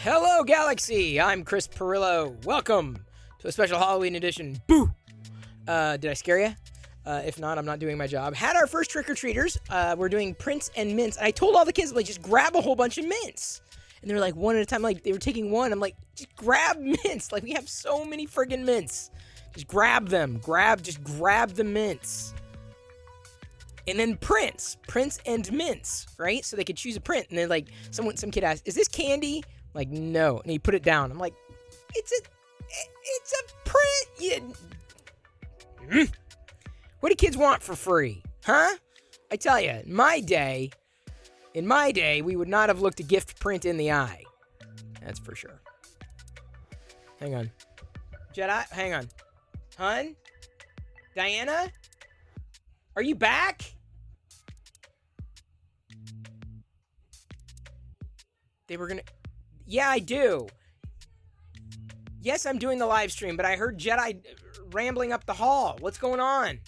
Hello, Galaxy! I'm Chris Perillo. Welcome to a special Halloween edition. Boo! Did I scare you? If not, I'm not doing my job. Had our first trick-or-treaters. We're doing prints and mints. And I told all the kids, like, just grab a whole bunch of mints. And they were like, one at a time. Like, they were taking one. I'm like, just grab mints. Like, we have so many friggin' mints. Just grab them. Just grab the mints. And then prints and mints, right? So they could choose a print. And then, like, some kid asked, is this candy? Like, no. And he put it down. I'm like, it's a print. What do kids want for free? Huh? I tell you, in my day, we would not have looked a gift print in the eye. That's for sure. Hang on. Jedi, hang on. Hun? Diana? Are you back? They were gonna... Yeah, I do. Yes, I'm doing the live stream, but I heard Jedi rambling up the hall. What's going on?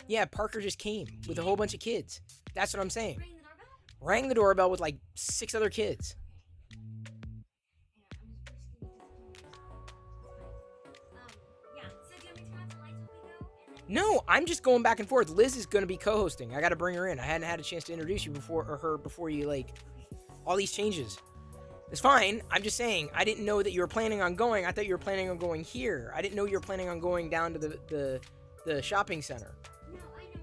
Yeah, Parker just came with a whole bunch of kids. That's what I'm saying. Rang the doorbell with like 6 other kids. No, I'm just going back and forth. Liz is going to be co-hosting. I got to bring her in. I hadn't had a chance to introduce you before you, like, all these changes. It's fine. I'm just saying, I didn't know that you were planning on going. I thought you were planning on going here. I didn't know you were planning on going down to the shopping center. No, I know.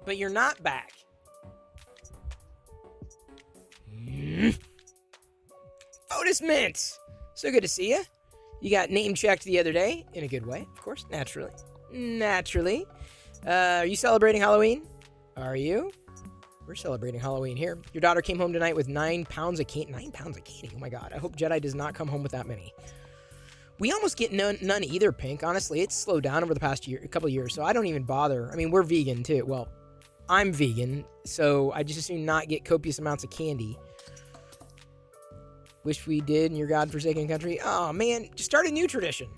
But you're not back. Otis Mint! So good to see you. You got name-checked the other day, in a good way, of course, naturally. Are you celebrating Halloween? Are you? We're celebrating Halloween here. Your daughter came home tonight with 9 pounds of candy. 9 pounds of candy, oh my god. I hope Jedi does not come home with that many. We almost get none either, Pink. Honestly, it's slowed down over the past couple of years, so I don't even bother. I mean, we're vegan, too. Well, I'm vegan, so I just assume not get copious amounts of candy. Wish we did in your godforsaken country. Oh, man. Just start a new tradition.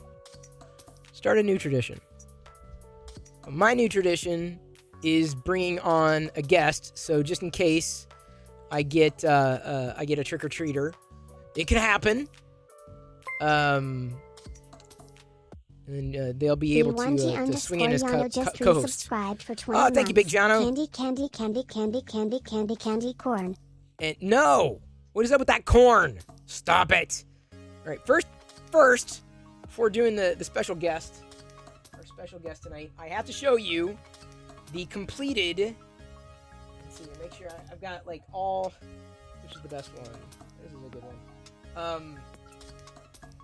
My new tradition is bringing on a guest. So just in case I get a trick-or-treater. It could happen. And they'll be able to swing in as co-host. Oh, thank you, Big Jono. Candy, corn. And no! What is up with that corn? Stop it. All right, first, before doing the special guest, our special guest tonight, I have to show you the completed, let's see, make sure I've got like all, which is the best one? This is a good one.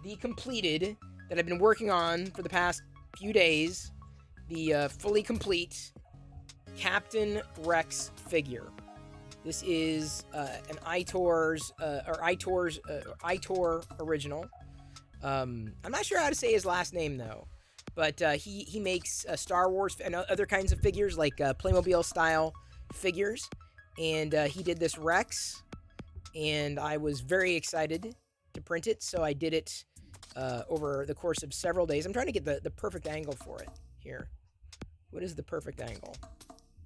The completed, that I've been working on for the past few days, the fully complete Captain Rex figure. This is an Itor original. I'm not sure how to say his last name though, but he makes Star Wars and other kinds of figures, like Playmobil style figures, and he did this Rex, and I was very excited to print it, so I did it over the course of several days. I'm trying to get the perfect angle for it here. What is the perfect angle?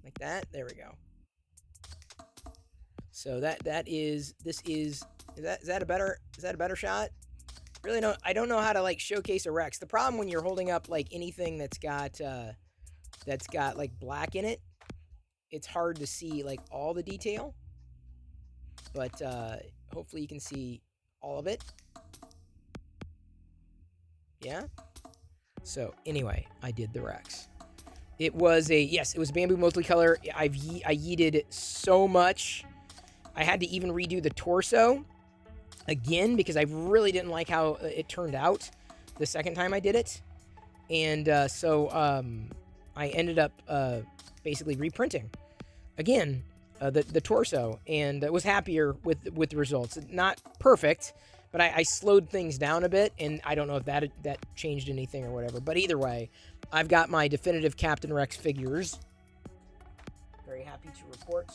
Like that? There we go. So is that a better shot? Really I don't know how to like showcase a Rex. The problem when you're holding up like anything that's got like black in it, it's hard to see like all the detail. But hopefully you can see all of it. Yeah? So anyway, I did the Rex. It was bamboo multicolor. I yeeted so much. I had to even redo the torso again because I really didn't like how it turned out the second time I did it. And so I ended up basically reprinting again the torso, and was happier with the results. Not perfect, but I slowed things down a bit, and I don't know if that changed anything or whatever. But either way, I've got my definitive Captain Rex figures. Very happy to report.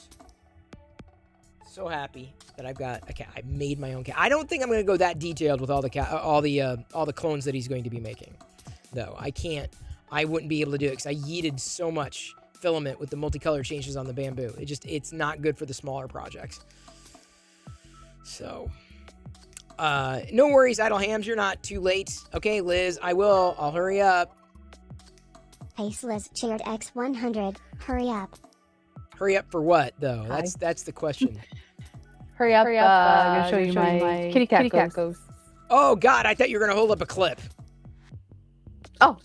So happy that I've got a cat. I made my own cat. I don't think I'm going to go that detailed with all the clones that he's going to be making, though. I can't. I wouldn't be able to do it because I yeeted so much filament with the multicolor changes on the bamboo. It's not good for the smaller projects. So, no worries, Idle Hams. You're not too late. Okay, Liz, I'll hurry up. Ace Liz cheered X100. Hurry up. Hurry up for what, though? Hi. That's the question. Hurry up. I'm going to show you my kitty cat ghost. Oh, God, I thought you were going to hold up a clip. Oh,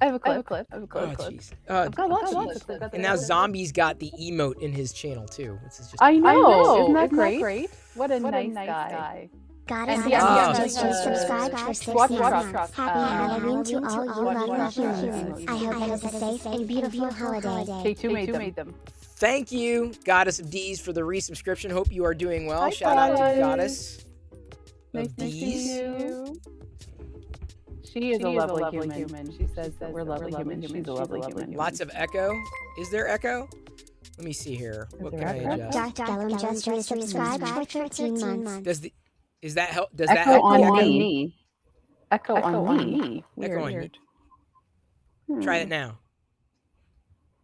I have a clip. Oh, jeez. I've got lots of clips. And now Zombie's got the emote in his channel, too. Which is just... I know. Isn't that great? What a nice guy. Goddess And just he subscribed for 6 Watch, months. Happy um, Halloween to all you lovely watch, humans. I hope it is a safe and beautiful holiday. K2 made them. Thank you, Goddess of D's, for the resubscription. Hope you are doing well. Hi, Shout out to guys. Goddess Nice of to D's. see you. She is a lovely human. She says that we're lovely humans. She's a lovely human. Lots of echo. Is there echo? Let me see here. What can I adjust? Darth Gellum just resubscribed for 13 months. Does that help? Does Echo that on help the echo? me. Echo on me. Echo on Weird. Try it now.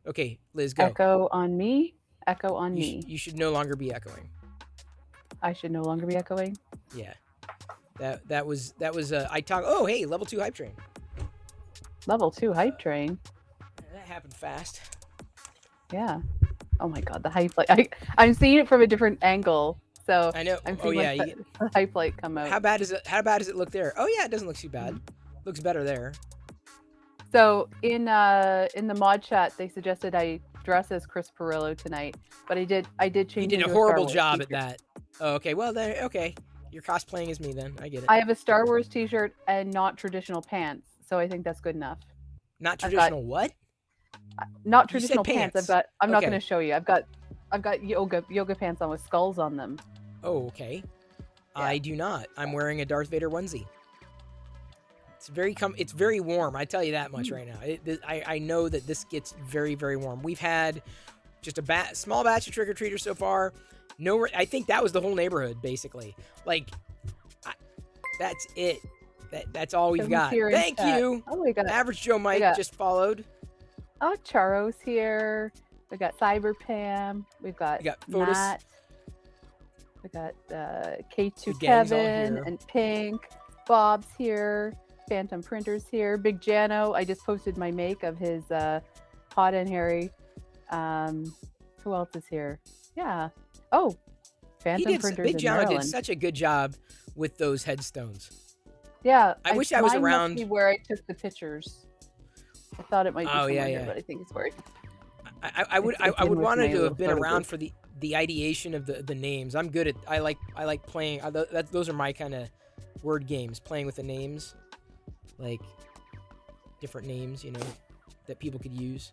Okay, Liz, go. Echo on me. Echo on me. You should no longer be echoing. I should no longer be echoing. Yeah. That was I talk. Oh, hey, level 2 hype train. Level 2 hype train. That happened fast. Yeah. Oh my god, the hype light. I'm seeing it from a different angle. So I know. I'm Oh seeing yeah. the hype light come out. How bad does it look there? Oh yeah, it doesn't look too bad. Looks better there. So in the mod chat, they suggested I dress as Chris Pirillo tonight, but I did change. You did a into horrible Star Wars job at t-shirt. that. Oh, okay. Well then, okay. You're cosplaying as me then. I get it. I have a Star Wars t-shirt and not traditional pants, so I think that's good enough. Not traditional what? Not You said traditional pants. pants. I'm not Okay. going to show you. I've got yoga pants on with skulls on them. Oh, okay. Yeah. I do not. I'm wearing a Darth Vader onesie. It's very warm. I tell you that much right now. I know that this gets very, very warm. We've had just a small batch of trick-or-treaters so far. I think that was the whole neighborhood, basically. Like, that's it. That's all we've Who's got. here in Thank chat? you. Oh, we got Average Joe Mike got- just followed. Oh, Charo's here. We got Cyber Pam. We've got, We got Fotis. Matt. We got K2 The gang's all Kevin here. and Pink. Bob's here. Phantom Printer's here. Big Jano. I just posted my make of his Hot and Harry. Who else is here? Yeah. Oh, Phantom Printer's Big in John did Maryland. such a good job with those headstones. Yeah. I wish I was mine must around. be where I took the pictures. I thought it might be Oh, somewhere yeah, here, yeah. but I think it's where. I would It's in with wanted my to little have been photo around booth. for the ideation of the names. I'm good at I like playing. Those are my kind of word games. Playing with the names, like different names, that people could use.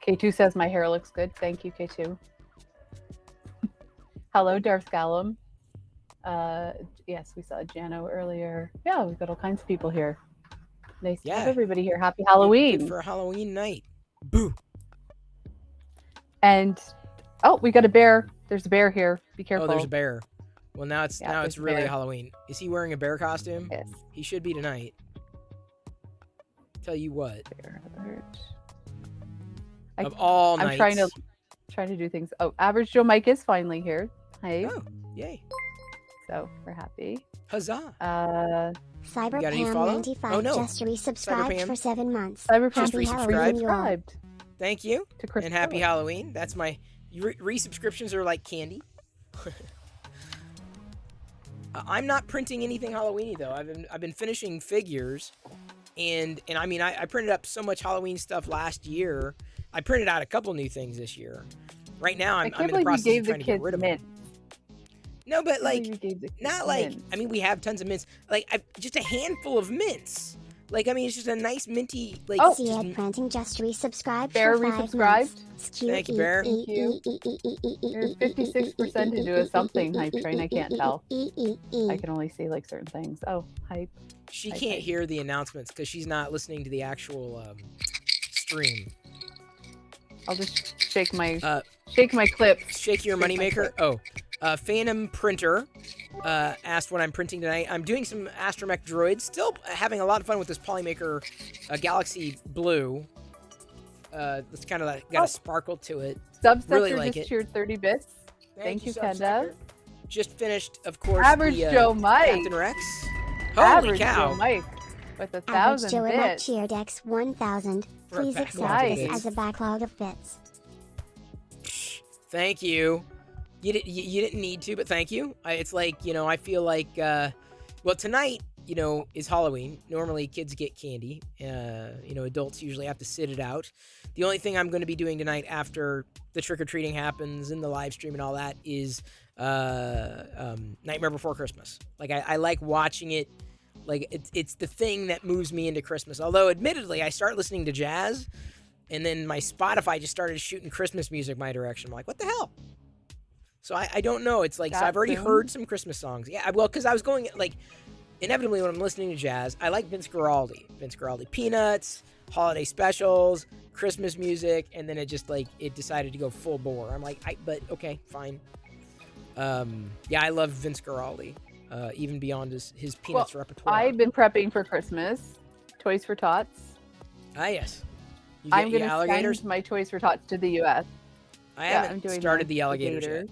K2 says my hair looks good. Thank you, K2. Hello, Darth Gallum. Yes, we saw Jano earlier. Yeah, we've got all kinds of people here. Nice to Yeah. have everybody here. Happy Good Halloween. for a Halloween night. Boo! And we got a bear. There's a bear here. Be careful. Oh, there's a bear. Well, now it's Yeah, there's a really bear. Halloween. Is he wearing a bear costume? Yes. He should be tonight. Tell you what, Bear alert. of all I'm nights. trying to do things. Oh, Average Joe Mike is finally here. Hey. Oh, yay! So we're happy. Huzzah! Cyber got any Pam follow? 95 Oh, no. just resubscribed Cyber Pam. for 7 months. Cyber Just Happy resubscribed. Halloween, you all. subscribed Thank you. to Chris. And happy Pillow. Halloween. That's my resubscriptions are like candy. I'm not printing anything Halloweeny though. I've been finishing figures, and I mean I printed up so much Halloween stuff last year. I printed out a couple new things this year. Right now I I'm can't in the believe you process gave of the trying to get kids rid of them. mint. No, but I can't like believe you gave the kids not like mint. I mean we have tons of mints. Like just a handful of mints. Like I mean it's just a nice minty like. Oh. just- Seed Printing just resubscribed Bear for 5 resubscribed. months. Thank you, Bear. Thank you. There's 56% to do a something hype train. I can't tell. I can only see like certain things. Oh, hype. She I can't think. hear the announcements because she's not listening to the actual stream. I'll just shake my clip. Shake your Shake my moneymaker. Oh, Phantom Printer asked what I'm printing tonight. I'm doing some Astromech droids. Still having a lot of fun with this Polymaker Galaxy Blue. It's kind of like, got a sparkle to it. Subsector Really like just it. cheered 30 bits. Thank you, Kenda. Just finished, of course, Average the, Joe Mike. Captain Rex. Holy Average cow. Joe Mike with Average 1,000 Joe and Mike bits. cheered X 1000. For a Please backlog accept of this bits. as a backlog of bits. Thank you. You didn't need to, but thank you. It's like, I feel like, well, tonight, is Halloween. Normally kids get candy. Adults usually have to sit it out. The only thing I'm going to be doing tonight after the trick-or-treating happens and the live stream and all that is Nightmare Before Christmas. Like, I like watching it. Like, it's the thing that moves me into Christmas. Although, admittedly, I start listening to jazz, and then my Spotify just started shooting Christmas music my direction. I'm like, what the hell? So I don't know. It's like, so I've already heard some Christmas songs. Yeah, well, because I was going, like, inevitably when I'm listening to jazz, I like Vince Guaraldi. Peanuts, holiday specials, Christmas music, and then it just, like, it decided to go full bore. I'm like, but okay, fine. Yeah, I love Vince Guaraldi. Even beyond his Peanuts repertoire. I've been prepping for Christmas. Toys for Tots. Ah, yes. I'm going to send my Toys for Tots to the U.S. I haven't started the alligators yet.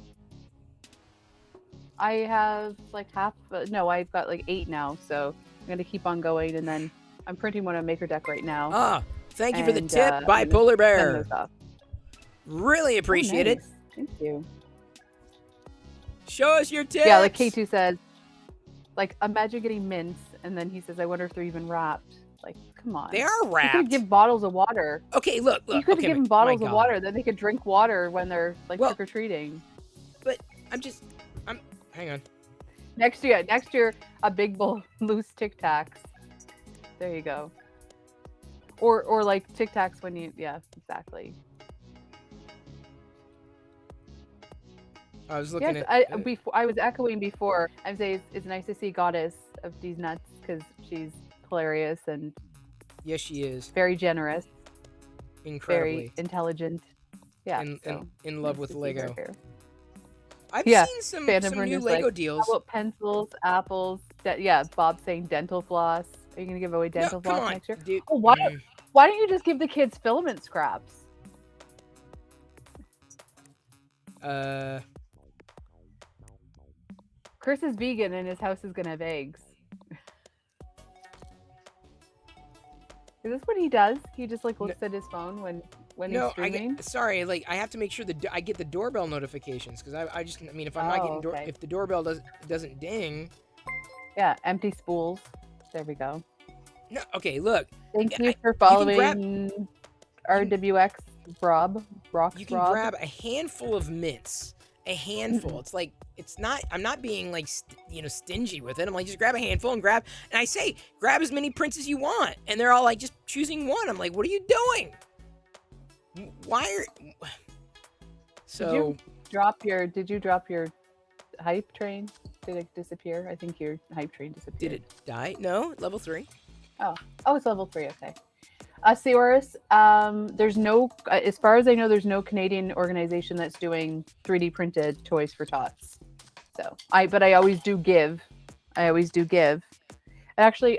I have like I've got like 8 now, so I'm going to keep on going, and then I'm printing one on Maker Deck right now. Ah, thank you for the tip, by Polar Bear. Really appreciate it. Thank you. Show us your tips. Yeah, like K2 says, like, imagine getting mints, and then he says, I wonder if they're even wrapped. Like, come on. They are wrapped. You could give bottles of water. Okay, look. You could give them bottles of water, then they could drink water when they're, like, trick-or-treating. But hang on. Next year, a big bowl loose Tic Tacs. There you go. Or like Tic Tacs when you, yeah, exactly. I was looking yes, at. I was echoing before. I'm saying it's nice to see Goddess of these nuts because she's hilarious and yes, she is very generous, incredibly very intelligent. Yeah, in love with Lego. I've seen Phantom some new Lego deals. How about pencils, apples? Bob's saying dental floss. Are you gonna give away dental floss next year? Dude. Oh, why don't you just give the kids filament scraps? Chris is vegan and his house is gonna have eggs. Is this what he does? He just like looks at his phone when he's streaming? Sorry, I have to make sure that I get the doorbell notifications because if I'm not getting if the doorbell doesn't ding. Yeah, empty spools. There we go. No, okay, look. Thank you for following RWX Rob. You can grab a handful of mints. A handful. It's like, I'm not being like, stingy with it. I'm like, just grab a handful and grab as many prints as you want. And they're all like, just choosing one. I'm like, what are you doing? So. Did you drop your hype train? Did it disappear? I think your hype train disappeared. Did it die? No, level 3. Oh, it's level 3. Okay. Seorus, there's no, as far as I know, there's no Canadian organization that's doing 3D printed toys for tots. So I always do give. And actually,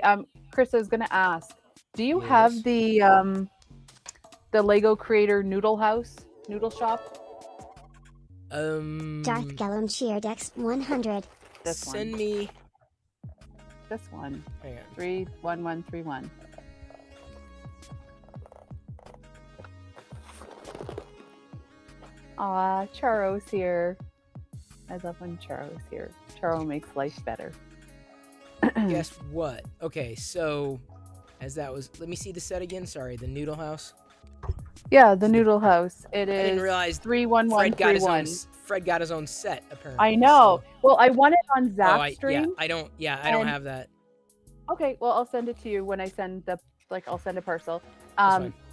Chris, I was going to ask, do you have the Lego Creator Noodle Shop? Darth Gellum cheered X 100. Send me this one. Hang on. 31131. Aw, Charo's here. I love when Charo's here. Charo makes life better. Guess what? Okay, so let me see the set again. Sorry, the Noodle House. Yeah, the Noodle House. It is. I didn't realize 31131. Fred got his own set apparently. I know. So. Well, I won it on Zap stream. I don't have that. Okay, well I'll send it to you when I send I'll send a parcel.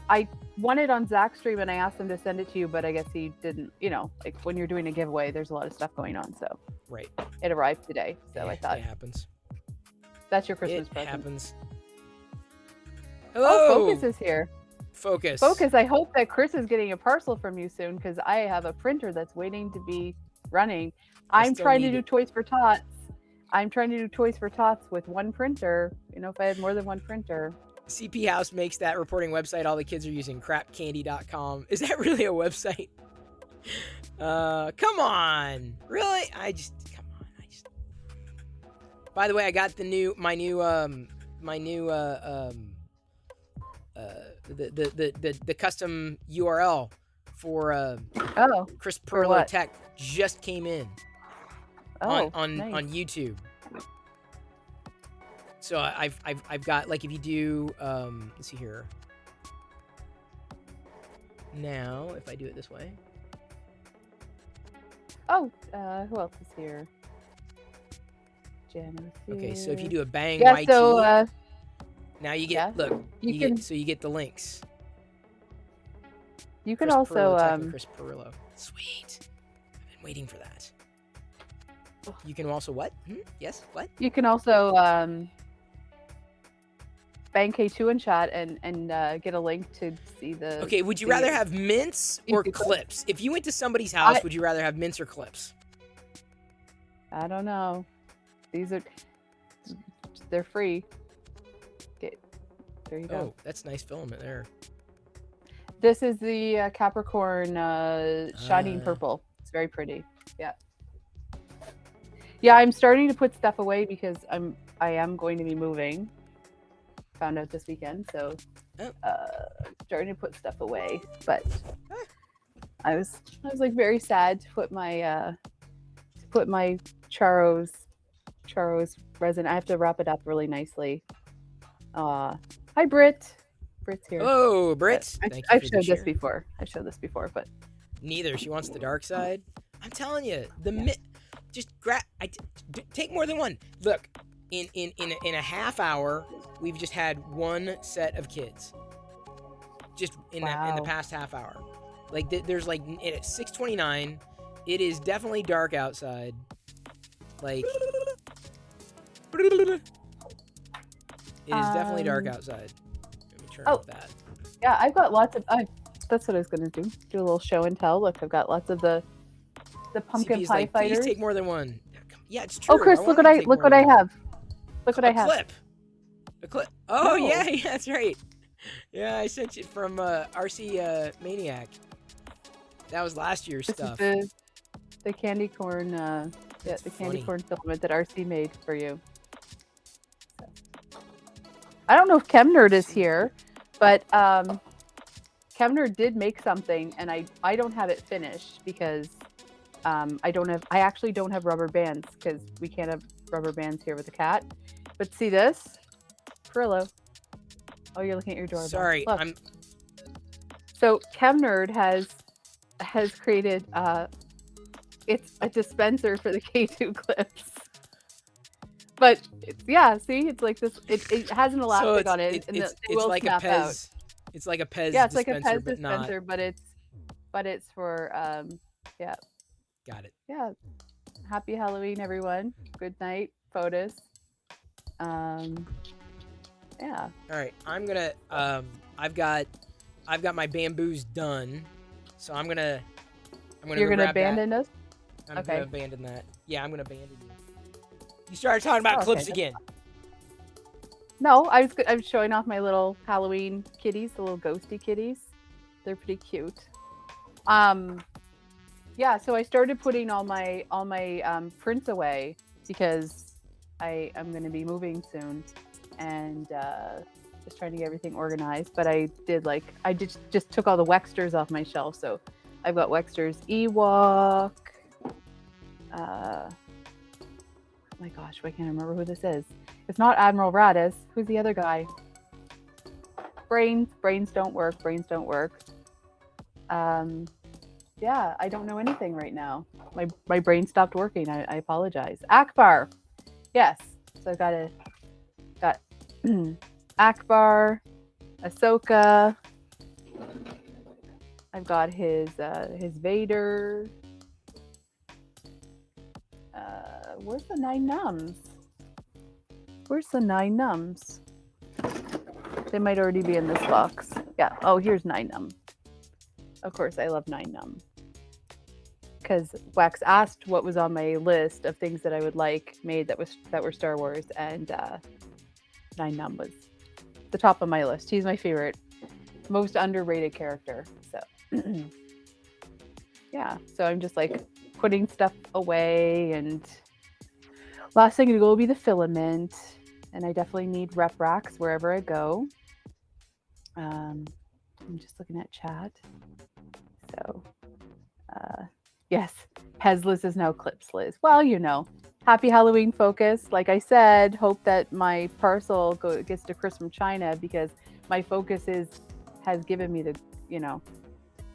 I won it on Zach stream and I asked him to send it to you, but I guess he didn't. When you're doing a giveaway, there's a lot of stuff going on. So right, it arrived today. So I thought it happens. That's your Christmas present. It happens. Hello. Oh, Focus is here. Focus. Focus. I hope that Chris is getting a parcel from you soon because I have a printer that's waiting to be running. I'm still trying to need do it. Toys for Tots. I'm trying to do Toys for Tots with one printer. You know, if I had more than one printer. CP House makes that reporting website all the kids are using, crapcandy.com. Is that really a website? Come on. Really? Come on. By the way, I got my new the custom URL for Oh, Chris for Perlo what? Tech just came in Oh, on nice. YouTube. So I've got, like, if you do let's see here. Now, if I do it this way. Oh, who else is here? Janice. Okay, so if you do a bang Yeah, YT, so now you get yeah, look, you can you get the links. you can Chris also Perillo Tech and Chris Perillo. Sweet. I've been waiting for that. You can also what? Yes, what? you can also bang K2 in chat and get a link to see the. Okay, would you the- rather have mints or YouTube clips? If you went to somebody's house, I- would you rather have mints or clips? I don't know. These are they're free. Okay, there you go. Oh, that's nice filament there. This is the Capricorn shining Ah. purple. It's very pretty. Yeah. Yeah, I'm starting to put stuff away because I am going to be moving. Found out this weekend, so Oh. starting to put stuff away. But I was like very sad to put my Charo's resin. I have to wrap it up really nicely. Hi Britt. Britt's here. Oh, Brits. I've showed this before. I've showed this before, but Neither. She wants the dark side. I'm telling you, just take more than one. Look, in a half hour, we've just had one set of kids. Just in the Wow. past half hour, like there's like at 6:29, it is definitely dark outside. Like it is definitely dark outside. Let me turn off that. yeah, I've got lots of. That's what I was gonna do. Do a little show and tell. Look, I've got lots of the pumpkin CP's pie like, fighters. please take more than one. Yeah, it's true. Oh, Chris, look what I have. Look what I have. A clip. Oh, No. yeah, that's right. Yeah, I sent it from RC Maniac. That was last year's This stuff. is the candy corn. That's the candy funny. corn filament that RC made for you. I don't know if Chemnerd is here, but Chemnerd did make something, and I don't have it finished because I actually don't have rubber bands because we can't have rubber bands here with the cat. But see this, Perillo. Oh, you're looking at your doorbell. Sorry, Look. I'm. So Chemnerd has created it's a dispenser for the K2 clips. But see, it's like this. It has an elastic on it, and it's it will like a snap Pez. out. It's like a Pez Yeah, it's dispenser, like a Pez but not. dispenser, but it's for Got it. yeah. Happy Halloween, everyone. Good night, POTUS. Yeah. All right, I'm gonna. I've got my bamboos done, so I'm gonna. You're gonna grab that. abandon us? I'm Okay. gonna abandon that. Yeah, I'm gonna abandon you. You started talking about Oh, okay, clips that's again. No, I was showing off my little Halloween kitties, the little ghosty kitties. They're pretty cute. Yeah, so I started putting all my prints away because I'm going to be moving soon, and just trying to get everything organized. But I just took all the Wexters off my shelf, so I've got Wexters Ewok. Oh my gosh, I can't remember who this is. It's not Admiral Radis. Who's the other guy? Brains don't work. Yeah, I don't know anything right now. My brain stopped working. I apologize. Akbar. Yes. So I got Akbar, Ahsoka. I've got his Vader. Where's the 9 numbs? Where's the 9 numbs? They might already be in this box. Yeah. Oh, here's Nine Num. Of course, I love Nine Num. Because Wax asked what was on my list of things that I would like made that were Star Wars, and Nine Num was the top of my list. He's my favorite, most underrated character. So yeah, so I'm just like putting stuff away, and last thing to go will be the filament, and I definitely need rep racks wherever I go. I'm just looking at chat. So yes, Hezlis is now Clips Liz. Well, happy Halloween, Focus. Like I said, hope that my parcel gets to Chris from China, because my Focus has given me the,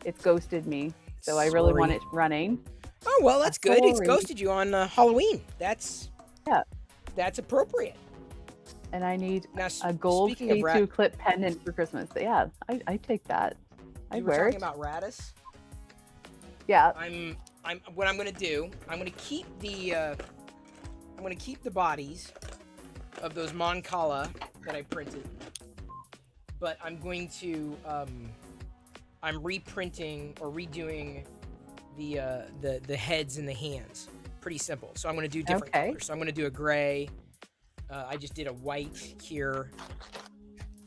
it's ghosted me. So I really want it running. Oh, well, that's good. It's Sorry. ghosted you on Halloween. That's appropriate. And I need Now, a gold speaking of K2 clip pendant for Christmas. Yeah, I take that. I you were wear talking it. about Radis. Yeah. What I'm gonna do, I'm gonna keep the bodies of those Mon Cala that I printed, but I'm going to I'm reprinting or redoing the heads and the hands. Pretty simple. So I'm gonna do different colors. So I'm gonna do a gray. I just did a white here.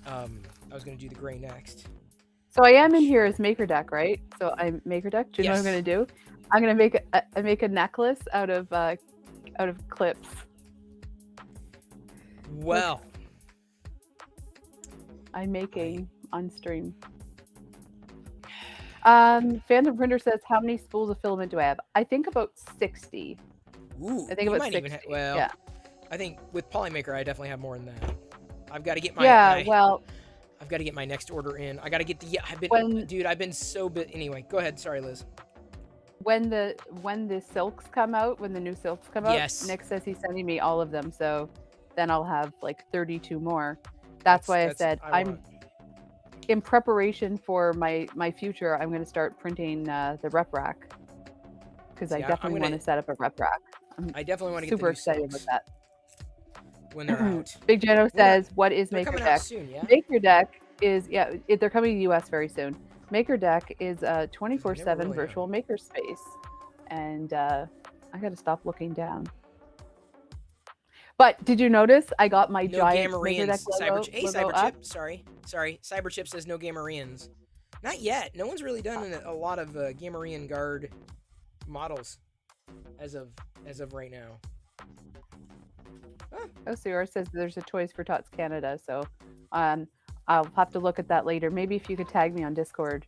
I was gonna do the gray next. So I am in here as Maker Deck, right? So I'm Maker Deck. Do you know what I'm gonna do? I'm gonna make a necklace out of clips. Well, I'm making on stream. Phantom Printer says, how many spools of filament do I have? I think about 60. Ooh, I think about 60. Yeah. I think with Polymaker, I definitely have more than that. I've got to get my I've got to get my next order in. I got to get I've been so busy. Anyway, go ahead. Sorry, Liz. When the silks come out, when the new silks come out, Yes. Nick says he's sending me all of them. So then I'll have like 32 more. That's why I said I'm in preparation for my future. I'm going to start printing the rep rack, because I definitely want to set up a rep rack. I definitely want to get super excited about that. When they're out. Big Jano says, what is Maker Deck? Soon, yeah? Maker Deck is, they're coming to the US very soon. Maker Deck is a 24/7 virtual maker space. And I got to stop looking down. But did you notice I got my giant Maker Deck logo, Cyberchip. Sorry. Cyberchip says no Gamorreans. Not yet. No one's really done a lot of Gamorrean Guard models as of right now. Osior says there's a Toys for Tots Canada, so I'll have to look at that later. Maybe if you could tag me on Discord.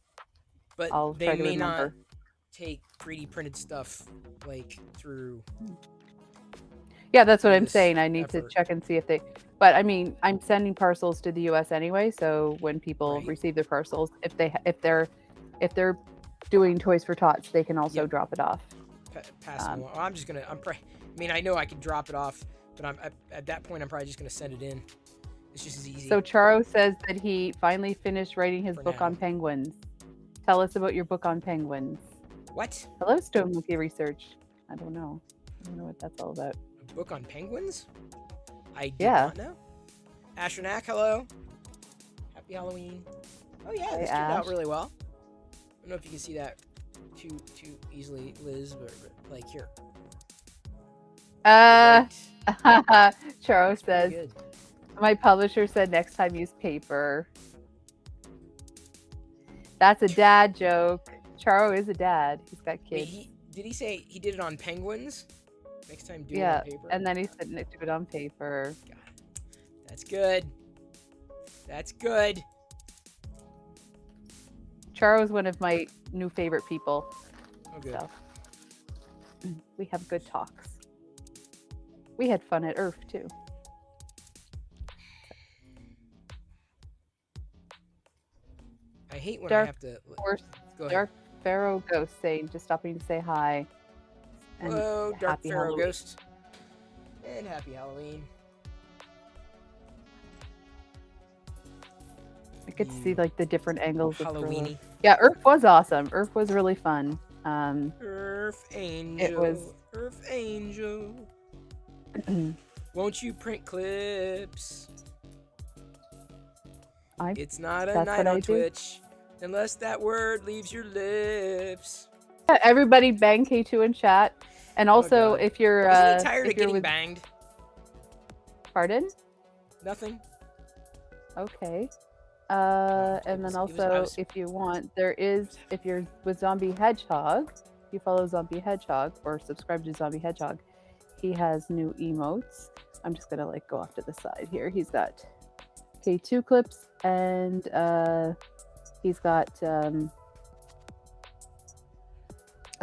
But I'll they try to may remember. not take 3D printed stuff like through. Yeah, that's what I'm saying. I need to check and see if they. But I mean, I'm sending parcels to the US anyway, so when people receive their parcels, if they're doing Toys for Tots, they can also drop it off. Pass them along. I'm just gonna. I mean, I know I can drop it off, but at that point, I'm probably just gonna send it in. It's just as easy. So Charo says that he finally finished writing his book on penguins. Tell us about your book on penguins. What? Hello, Stone Monkey Research. I don't know what that's all about. A book on penguins? I did not know. Astronac, hello. Happy Halloween. Oh yeah, this turned out really well. I don't know if you can see that too easily, Liz, but like here. Charo says, my publisher said next time use paper. That's a dad joke. Charo is a dad. He's got kids. Wait, did he say he did it on penguins? Next time do it on paper? And then he said do it on paper. God, that's good. That's good. Charo is one of my new favorite people. Oh, good. So, we have good talks. We had fun at Earth too. I hate when I have to. Go ahead. Dark Pharaoh Ghost saying, just stopping to say hi. And hello, Dark Pharaoh Halloween. Ghost. And happy Halloween. I get to see like the different angles of Halloweeny. Yeah, Earth was awesome. Earth was really fun. Earth Angel. It was Earth Angel. Won't you print clips? It's not a That's night what I on do. Twitch unless that word leaves your lips. Everybody bang K2 in chat. And also, God. if you're Isn't he tired if of you're getting with banged? pardon, Nothing. okay. it And was- then it was- I also, was- if you want, there is, if you're with Zombie Hedgehog, if you follow Zombie Hedgehog or subscribe to Zombie Hedgehog, he has new emotes. I'm just gonna like go off to the side here. He's got K2 clips and he's got a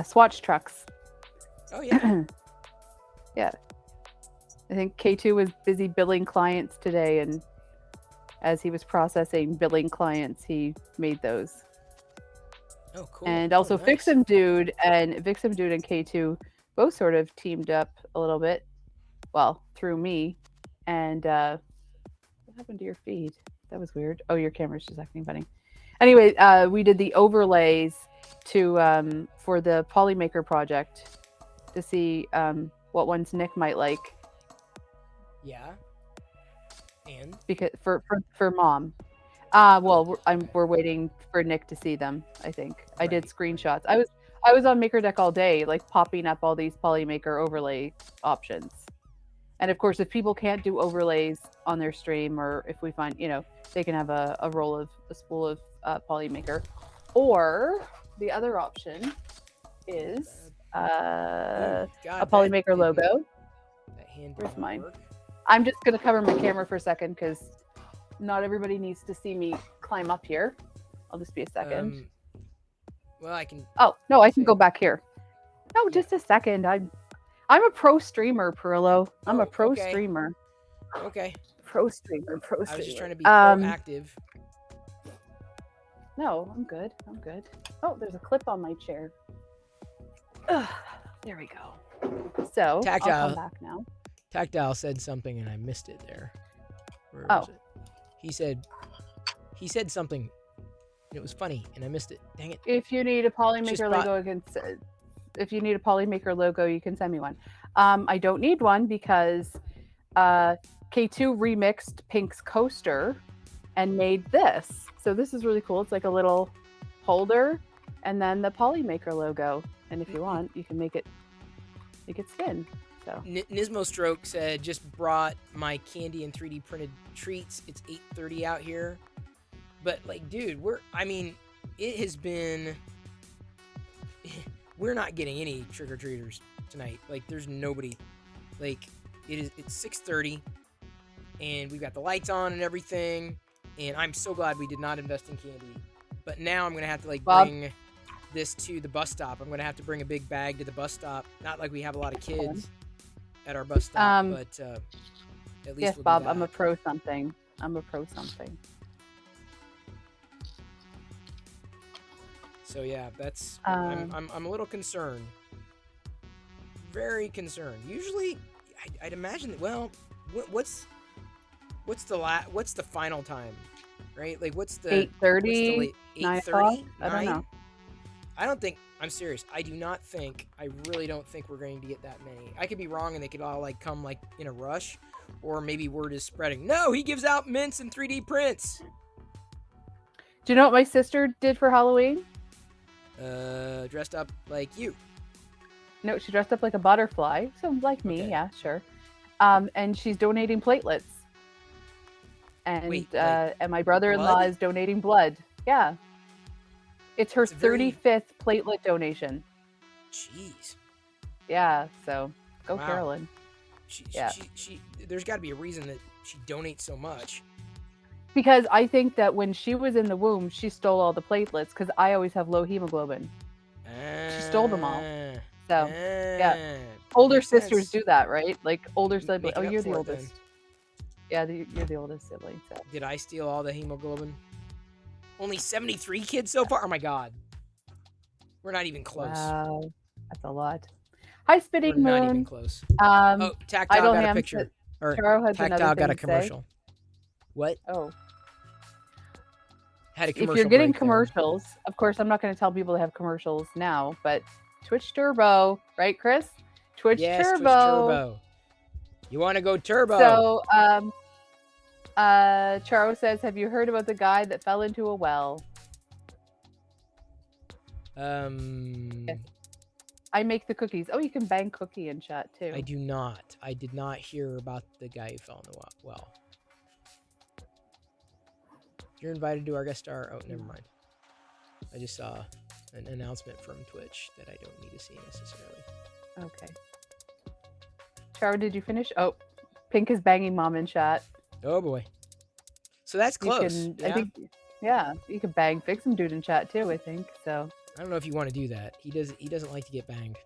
Swatch trucks. Oh yeah. Yeah. I think K2 was busy billing clients today, and as he was processing billing clients, he made those. Oh cool. And Oh, also nice. Vixen Dude and K2 both sort of teamed up a little bit. Well, through me. And what happened to your feed? That was weird. Oh, your camera's just acting funny. Anyway, we did the overlays to for the Polymaker project to see what ones Nick might like. Yeah. And Because for mom. Well, we're waiting for Nick to see them. I think I did Right, screenshots. I was on MakerDeck all day, like popping up all these Polymaker overlay options. And of course, if people can't do overlays on their stream, or if we find, they can have a spool of Polymaker, or the other option is a Polymaker logo. That hand Where's didn't mine? work. I'm just gonna cover my camera for a second because not everybody needs to see me climb up here. I'll just be a second. Well, I can. Oh no, I can say- go back here. No, Yeah. just a second. I'm a pro streamer, Perillo. I'm Oh, a pro okay. streamer. Okay. Pro streamer. I was just trying to be Um, proactive. No, I'm good. I'm good. Oh, there's a clip on my chair. Ugh, there we go. So I'll Tactile. come back now. Tactile said something and I missed it there. Where Oh. was it? He said something and it was funny and I missed it. Dang it. If you need a Just Polymaker brought- logo, if you need a Polymaker logo, you can send me one. I don't need one because K2 remixed Pink's coaster and made this. So this is really cool. It's like a little holder and then the Polymaker logo. And if you want, you can make it spin. So Nismo Stroke said, just brought my candy and 3D printed treats. It's 8:30 out here. But like, dude, it has been, we're not getting any trick-or-treaters tonight. Like, there's nobody. Like, it's 6:30 and we've got the lights on and everything. And I'm so glad we did not invest in candy. But now I'm going to have to like Bob? bring this to the bus stop. I'm going to have to bring a big bag to the bus stop. Not like we have a lot of kids at our bus stop, but at least yes, we'll Bob, do I'm a that. pro something. I'm a pro something. So yeah, that's Um, I'm a little concerned. Very concerned. Usually, I'd imagine that. Well, what's the final time, right? Like what's the 8:30, 9 o'clock? 8:30? I don't know. I don't think. I'm serious. I do not think. I really don't think we're going to get that many. I could be wrong, and they could all like come like in a rush, or maybe word is spreading. No, he gives out mints and 3D prints. Do you know what my sister did for Halloween? Dressed up like you. No, she dressed up like a butterfly. So like me, Okay. yeah, sure. And she's donating platelets. And Wait, like and my brother-in-law blood? is donating blood. Yeah. It's her It's a very- 35th platelet donation. Jeez. Yeah, so go Wow. Carolyn. Yeah. She there's got to be a reason that she donates so much. Because I think that when she was in the womb, she stole all the platelets because I always have low hemoglobin. stole them all. So yeah. older sisters do that, right? Like older siblings. make it Oh, up you're the for it then. oldest. Yeah, you're the oldest sibling. So. Did I steal all the hemoglobin? Only 73 kids so far? Oh my god. We're not even close. Wow, that's a lot. Hi, We're Spitting not even Moon. close. Um, Oh, Tactile Idle got a Ham picture. Or Taro has another Tactile got a thing to say. commercial. What? Oh, Had a commercial. if you're getting break there. commercials, of course, I'm not going to tell people to have commercials now, but Twitch Turbo, right, Chris? Twitch Yes, Turbo. Twitch Turbo. You want to go turbo? So, Charo says, "Have you heard about the guy that fell into a well?" Yes. I make the cookies. Oh, you can bang cookie in chat too. I do not. I did not hear about the guy who fell in the well. You're invited to our guest star. Oh, never mind. I just saw an announcement from Twitch that I don't need to see necessarily. Okay. Charo, did you finish? Oh, Pink is banging mom in chat. Oh boy. So that's close. I think, yeah, you can bang Fix some dude in chat too. I think so. I don't know if you want to do that. He doesn't like to get banged.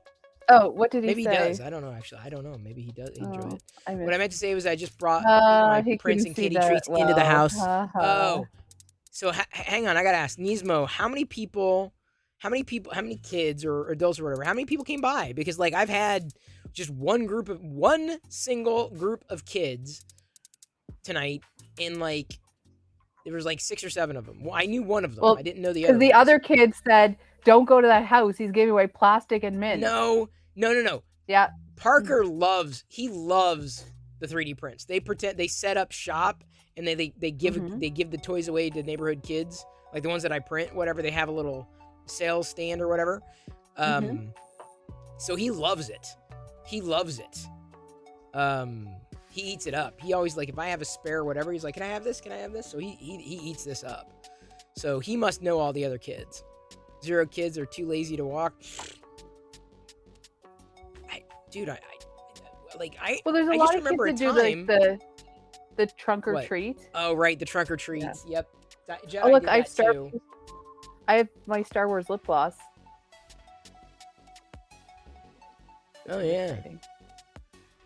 Oh, what did he Maybe say? he does. I don't know actually. I don't know. Maybe he does enjoy it. I What I meant to say was I just brought he my Prince couldn't and see Kitty that treats into the well. house. Ha-ha. Oh. So hang on, I gotta ask Nismo, how many kids or adults or whatever, how many people came by? Because like I've had just one single group of kids tonight, and like there was like 6 or 7 of them. Well, I knew one of them. Well, I didn't know the other. Because the other kid said, "Don't go to that house. He's giving away plastic and mint." No. Yeah. Parker loves the 3D prints. They set up shop and they give the toys away to neighborhood kids, like the ones that I print, whatever. They have a little sales stand or whatever. So he loves it. He eats it up. He always, like, if I have a spare or whatever, he's like, "Can I have this? Can I have this?" So he eats this up. So he must know all the other kids. 0 kids are too lazy to walk. Well, there's a lot of kids that do like the trunk or What? treat. Oh, right, the trunk or treats. Yeah. Yep. Jedi Oh, look, did I have that too. I have my Star Wars lip gloss. Oh yeah. Exciting.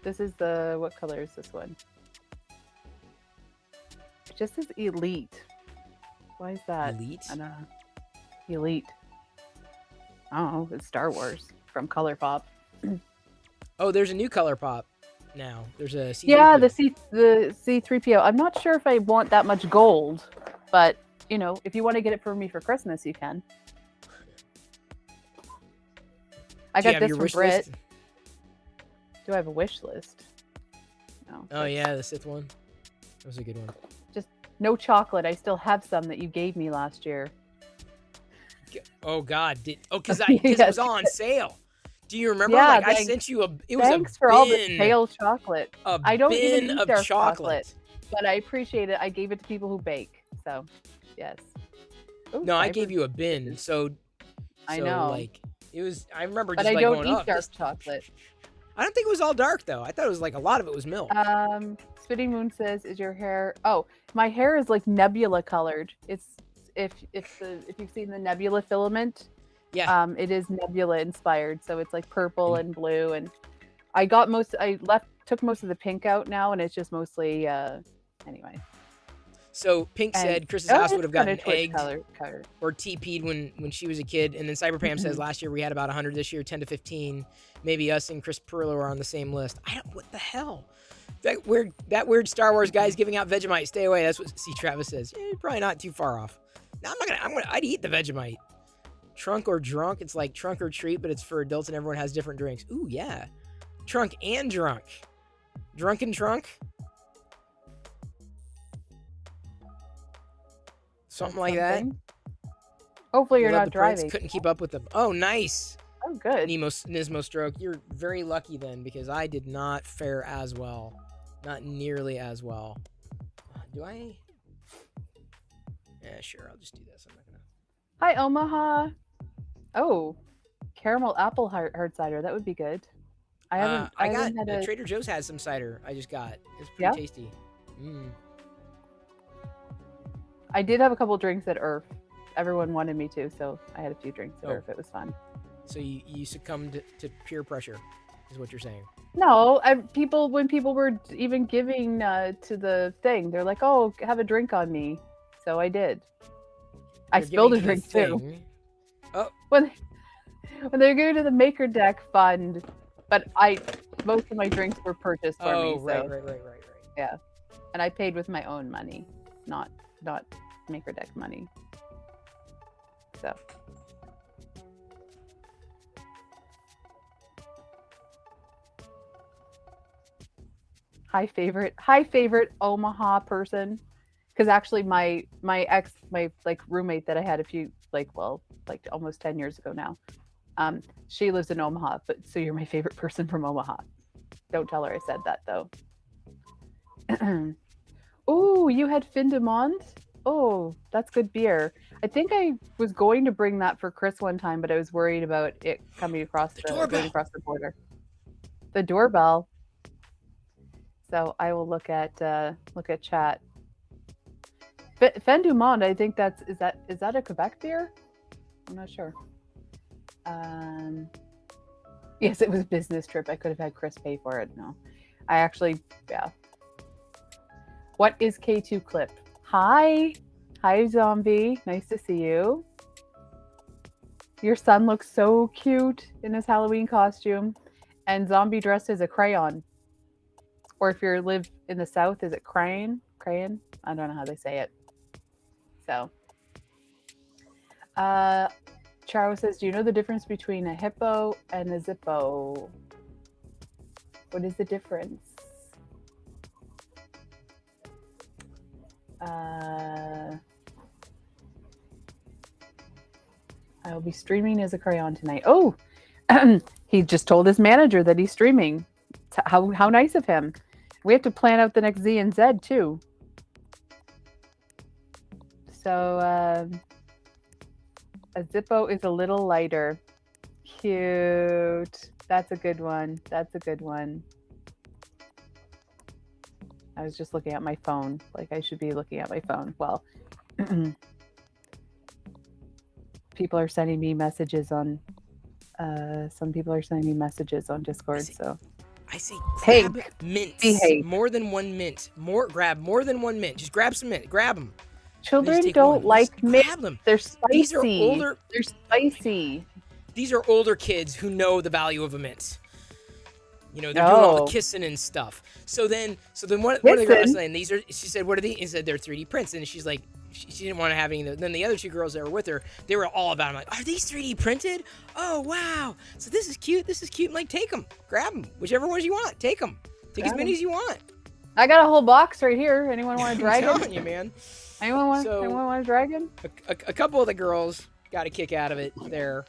This is what color is this one? It just says Elite. Why is that? Elite. I don't know. Elite. I don't know. It's Star Wars from ColourPop. Oh, there's a new color pop now. There's a C3PO. Yeah, the C3PO. I'm not sure if I want that much gold, but you know, if you want to get it for me for Christmas, you can. I got this from Brit. List? Do I have a wish list? No. Oh yeah, the Sith one. That was a good one. Just no chocolate. I still have some that you gave me last year. Oh God, because it was on sale. Do you remember? Yeah, like I sent you thanks for all the stale chocolate. I don't even bin eat of dark chocolate. But I appreciate it. I gave it to people who bake. So, yes. Ooh, No, I gave you a bin. So I know. Like it was. I remember but just I like don't going eat up. dark chocolate. I don't think it was all dark though. I thought it was like a lot of it was milk. Spitting Moon says, "Is your hair?" Oh, my hair is like nebula colored. It's if you've seen the nebula filament. Yeah. It is nebula inspired, so it's like purple and blue, and I took most of the pink out now, and it's just mostly anyway. So Pink said Chris's house would have gotten egged color. or TP'd when she was a kid, and then Cyberpam says last year we had about 100, this year 10 to 15. Maybe us and Chris Perillo are on the same list. What the hell? That weird Star Wars guy's giving out Vegemite. Stay away. That's what C. Travis says. You're probably not too far off. No, I'd eat the Vegemite. Trunk or drunk, it's like trunk or treat, but it's for adults and everyone has different drinks. Ooh, yeah. Trunk and drunk. Drunk and trunk? Something like that. Hopefully you're Love not the Prince. driving. Couldn't keep up with them. Oh, nice. Oh, good. Nismo Stroke. You're very lucky then, because I did not fare as well. Not nearly as well. Do I? Yeah, sure. I'll just do this. I'm not gonna. Hi, Omaha. Oh, caramel apple hard cider. That would be good. I haven't had a... Trader Joe's has some cider. I just got. It's pretty tasty. I did have a couple drinks at IRF. Everyone wanted me to, so I had a few drinks at IRF. It was fun. So you succumbed to peer pressure, is what you're saying? No, when people were even giving to the thing, they're like, "Oh, have a drink on me," so I did. I spilled a drink too. Oh, when they're going to the Maker Deck fund, but most of my drinks were purchased for me. Right. Yeah, and I paid with my own money, not Maker Deck money. So. high favorite Omaha person. Because actually, my like roommate that I had a few like almost 10 years ago now, she lives in Omaha. But so you're my favorite person from Omaha. Don't tell her I said that though. Oh, you had Fin de Monde? Oh, that's good beer. I think I was going to bring that for Chris one time, but I was worried about it coming across The going doorbell. across the border. The doorbell. So I will look at chat. Fin du Monde, I think is that a Quebec beer? I'm not sure. Yes, it was a business trip. I could have had Chris pay for it. No, I actually, yeah. What is K2 Clip? Hi, Zombie. Nice to see you. Your son looks so cute in his Halloween costume, and Zombie dressed as a crayon. Or if you live in the South, is it crayon? Crayon? I don't know how they say it. So, Charo says, do you know the difference between a hippo and a zippo? What is the difference? I will be streaming as a crayon tonight. Oh, he just told his manager that he's streaming. How nice of him. We have to plan out the next Z and Z too. So a Zippo is a little lighter. Cute. That's a good one. That's a good one. I was just looking at my phone. Like I should be looking at my phone. Well, people are sending me messages on. Some people are sending me messages on Discord. I say Pink. grab mints. Behave. More than one mint. Grab more than one mint. Just grab some mint. Grab them. Children don't like mint. Grab them. They're spicy. These are older. They're spicy. These are older kids who know the value of a mint. You know, they're doing all the kissing and stuff. So then one of the girls was saying, she said, what are these? He said, they're 3D prints. And she's like, she didn't want to have any of them. Then the other two girls that were with her, they were all about them. Like, are these 3D printed? Oh, wow. So this is cute. This is cute. I'm like, take them. Grab them. Whichever ones you want. Take them. Take as many as you want. I got a whole box right here. Anyone want a dragon? I'm telling you, man. Anyone want a dragon? A couple of the girls got a kick out of it. They're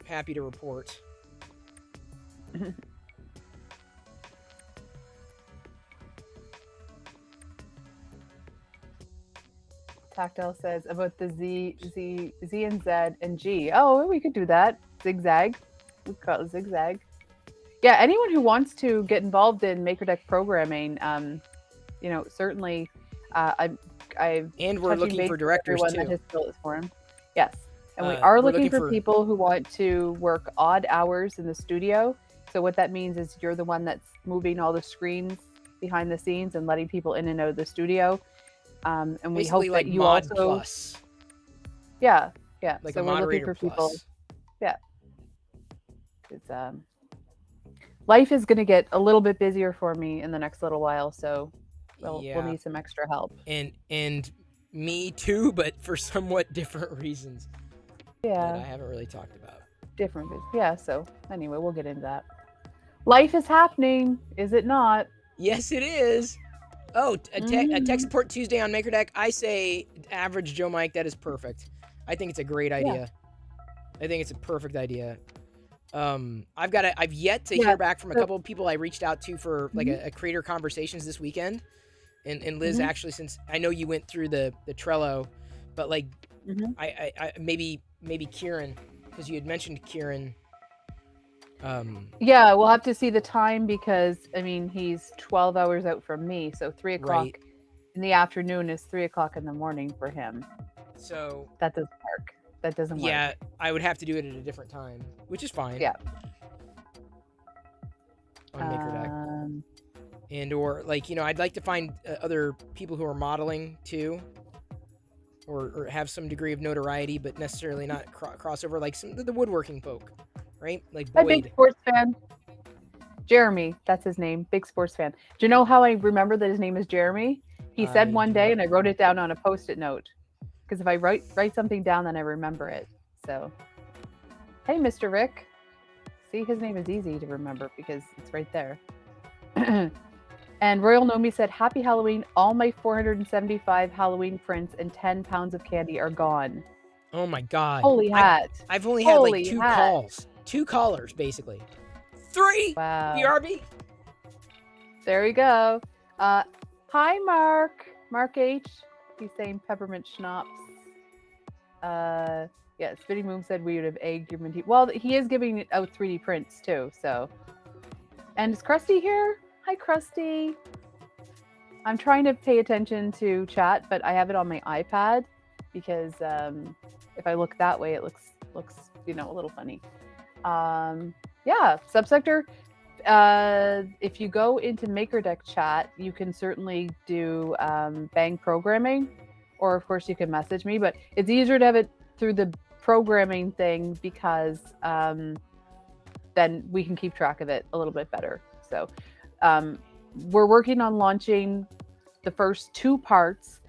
happy to report. Tactile says about the Z and Z and G. Oh, we could do that. Zigzag. We call it zigzag. Yeah, anyone who wants to get involved in MakerDeck programming, certainly. And we're looking for directors too. That has built for him. Yes, and we are looking for people who want to work odd hours in the studio. So what that means is you're the one that's moving all the screens behind the scenes and letting people in and out of the studio. And we basically hope like that you mod also, plus. yeah. Like so a we're looking moderator for plus. people. Yeah, it's life is going to get a little bit busier for me in the next little while, so we'll need some extra help. And me too, but for somewhat different reasons. Yeah, that I haven't really talked about. Different, yeah. So anyway, we'll get into that. Life is happening, is it not? Yes, it is. Oh, a tech support Tuesday on MakerDeck. I say average Joe Mike. That is perfect. I think it's a great idea. Yeah. I think it's a perfect idea. I've yet to hear back from a couple of people I reached out to for like a creator conversations this weekend. And Liz, actually, since I know you went through the Trello, but like I maybe Kieran, because you had mentioned Kieran. Yeah, we'll have to see the time because I mean he's 12 hours out from me, so 3 o'clock in the afternoon is 3 o'clock in the morning for him. So that doesn't work. That doesn't work. Yeah, I would have to do it at a different time, which is fine. Yeah. On MakerDeck. And or like, I'd like to find other people who are modeling too, or have some degree of notoriety, but necessarily not crossover, like some of the woodworking folk, right? Like Boyd. A big sports fan. Jeremy, that's his name. Big sports fan. Do you know how I remember that his name is Jeremy? He said one day, and I wrote it down on a Post-it note. Because if I write something down, then I remember it. So, hey, Mr. Rick. See, his name is easy to remember because it's right there. And Royal Nomi said, "Happy Halloween. All my 475 Halloween prints and 10 pounds of candy are gone." Oh my god. Holy hat. I've only had like Holy 2 hat. calls. 2 callers, basically. 3! Wow. BRB? There we go. Hi, Mark. Mark H. He's saying peppermint schnapps. Yeah, Spitting Moon said we would have egged your minty. Well, he is giving out 3D prints too, so. And is Krusty here? Hi, Krusty. I'm trying to pay attention to chat, but I have it on my iPad because if I look that way, it looks a little funny. Yeah, Subsector. If you go into MakerDeck chat, you can certainly do Bang programming, or of course you can message me. But it's easier to have it through the programming thing because then we can keep track of it a little bit better. So we're working on launching the first 2 parts.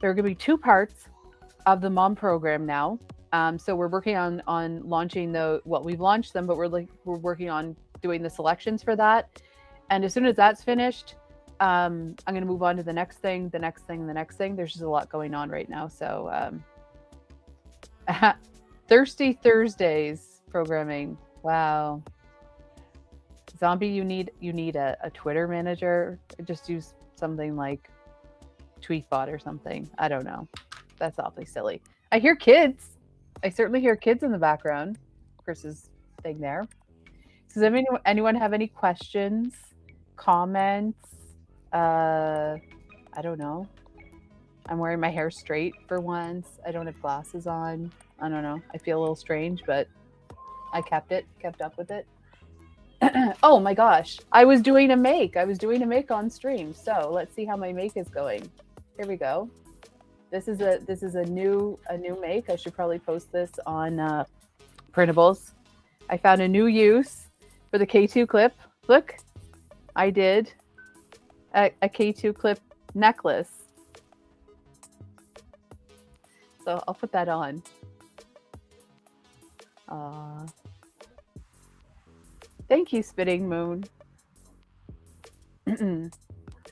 There are going to be 2 parts of the mom program now. So we're working on launching we've launched them, but we're working on doing the selections for that. And as soon as that's finished, I'm going to move on to the next thing, the next thing, the next thing. There's just a lot going on right now. So Thirsty Thursdays programming. Wow. Zombie, you need a Twitter manager. Just use something like Tweetbot or something. I don't know. That's awfully silly. I hear kids. I certainly hear kids in the background. Chris's thing there. Does anyone have any questions, comments? I don't know. I'm wearing my hair straight for once. I don't have glasses on. I don't know. I feel a little strange, but I kept up with it. Oh my gosh. I was doing a make on stream. So let's see how my make is going. Here we go. This is a new make. I should probably post this on Printables. I found a new use for the K2 clip. Look, I did a K2 clip necklace. So I'll put that on. Thank you, Spitting Moon. So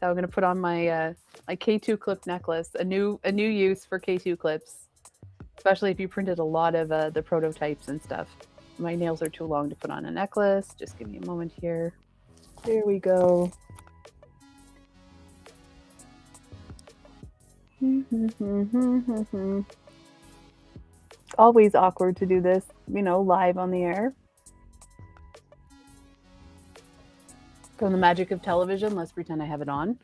I'm gonna put on my my K2 clip necklace, a new use for K2 clips, especially if you printed a lot of the prototypes and stuff. My nails are too long to put on a necklace. Just give me a moment here. There we go. Always awkward to do this, live on the air. From the magic of television, let's pretend I have it on.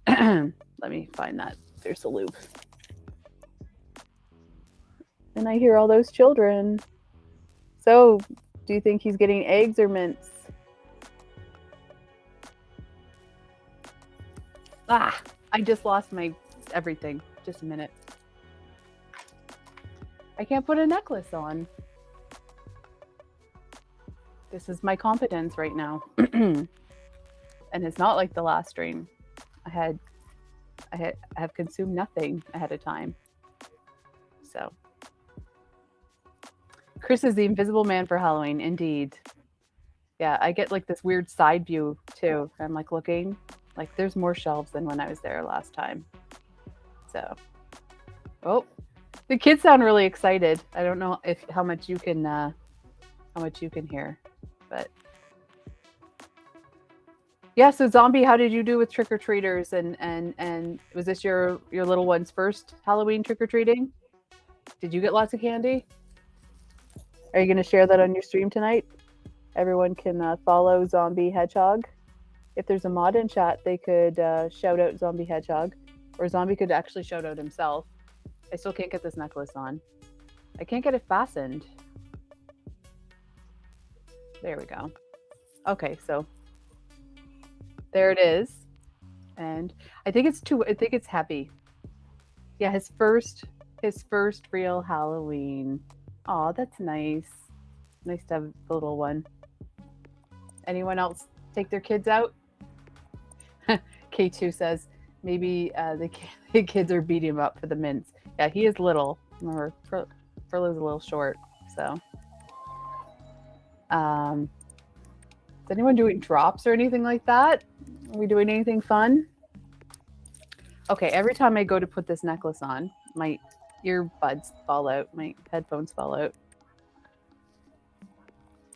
Let me find that. There's the loop. And I hear all those children. So, do you think he's getting eggs or mints? Ah, I just lost my everything. Just a minute. I can't put a necklace on. This is my competence right now. And it's not like the last stream. I have consumed nothing ahead of time. So Chris is the invisible man for Halloween, indeed. Yeah, I get like this weird side view too. I'm like looking, like there's more shelves than when I was there last time. So, oh, the kids sound really excited. I don't know how much you can hear, but yeah. So Zombie, how did you do with trick-or-treaters? And was this your little one's first Halloween trick-or-treating? Did you get lots of candy? Are you going to share that on your stream tonight? Everyone can follow Zombie Hedgehog. If there's a mod in chat, they could shout out Zombie Hedgehog, or Zombie could actually shout out himself. I still can't get this necklace on. I can't get it fastened. There we go. Okay, so there it is. And I think it's happy. Yeah, his first real Halloween. Oh, that's nice. Nice to have the little one. Anyone else take their kids out? K2 says maybe the kids are beating him up for the mints. Yeah, he is little. Remember, Furlow's a little short. So, is anyone doing drops or anything like that? Are we doing anything fun? Okay, every time I go to put this necklace on, my earbuds fall out, my headphones fall out.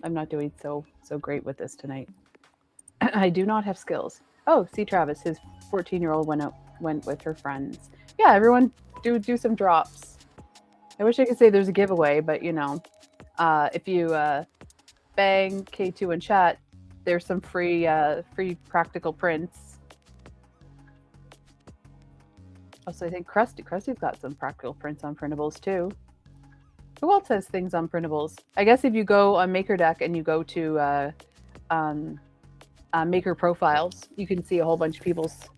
I'm not doing so great with this tonight. I do not have skills. Oh, see Travis, his 14-year-old went with her friends. Yeah, everyone do some drops. I wish I could say there's a giveaway, but you know, if you bang K2 in chat, there's some free practical prints. Also, I think Krusty's got some practical prints on printables too. Who else has things on printables? I guess if you go on MakerDeck and you go to Maker Profiles, you can see a whole bunch of people's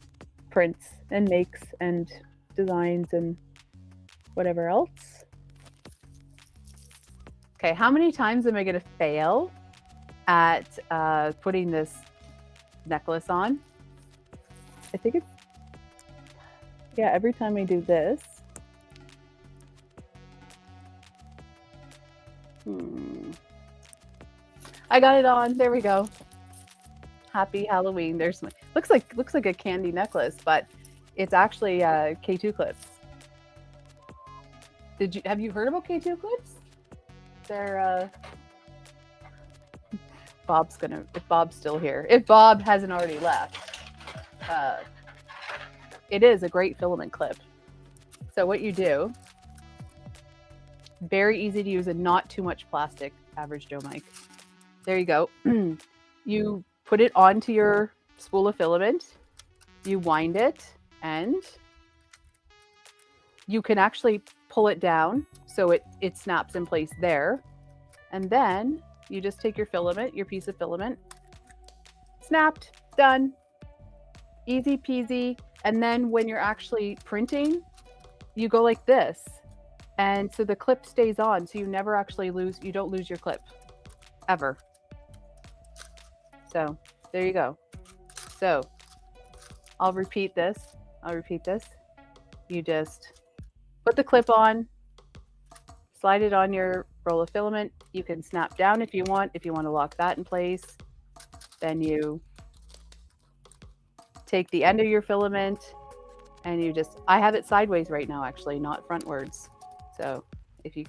prints and makes and designs and whatever else. Okay, how many times am I going to fail at putting this necklace on? I think it's, yeah, every time I do this. I got it on. There we go. Happy Halloween. There's my, looks like a candy necklace, but it's actually K2 clips. Have you heard about K2 clips? They're if Bob's still here. If Bob hasn't already left. It is a great filament clip. So what you do, very easy to use and not too much plastic, average Joe Mike. There you go. You put it onto your spool of filament, you wind it, and you can actually pull it down so it snaps in place there. And then you just take your filament, your piece of filament, snapped, done. Easy peasy. And then when you're actually printing, you go like this. And so the clip stays on, so you never actually you don't lose your clip, ever. So there you go. So I'll repeat this. You just put the clip on, slide it on your roll of filament. You can snap down if you want to lock that in place. Then you take the end of your filament and you just, I have it sideways right now, actually, not frontwards. So if you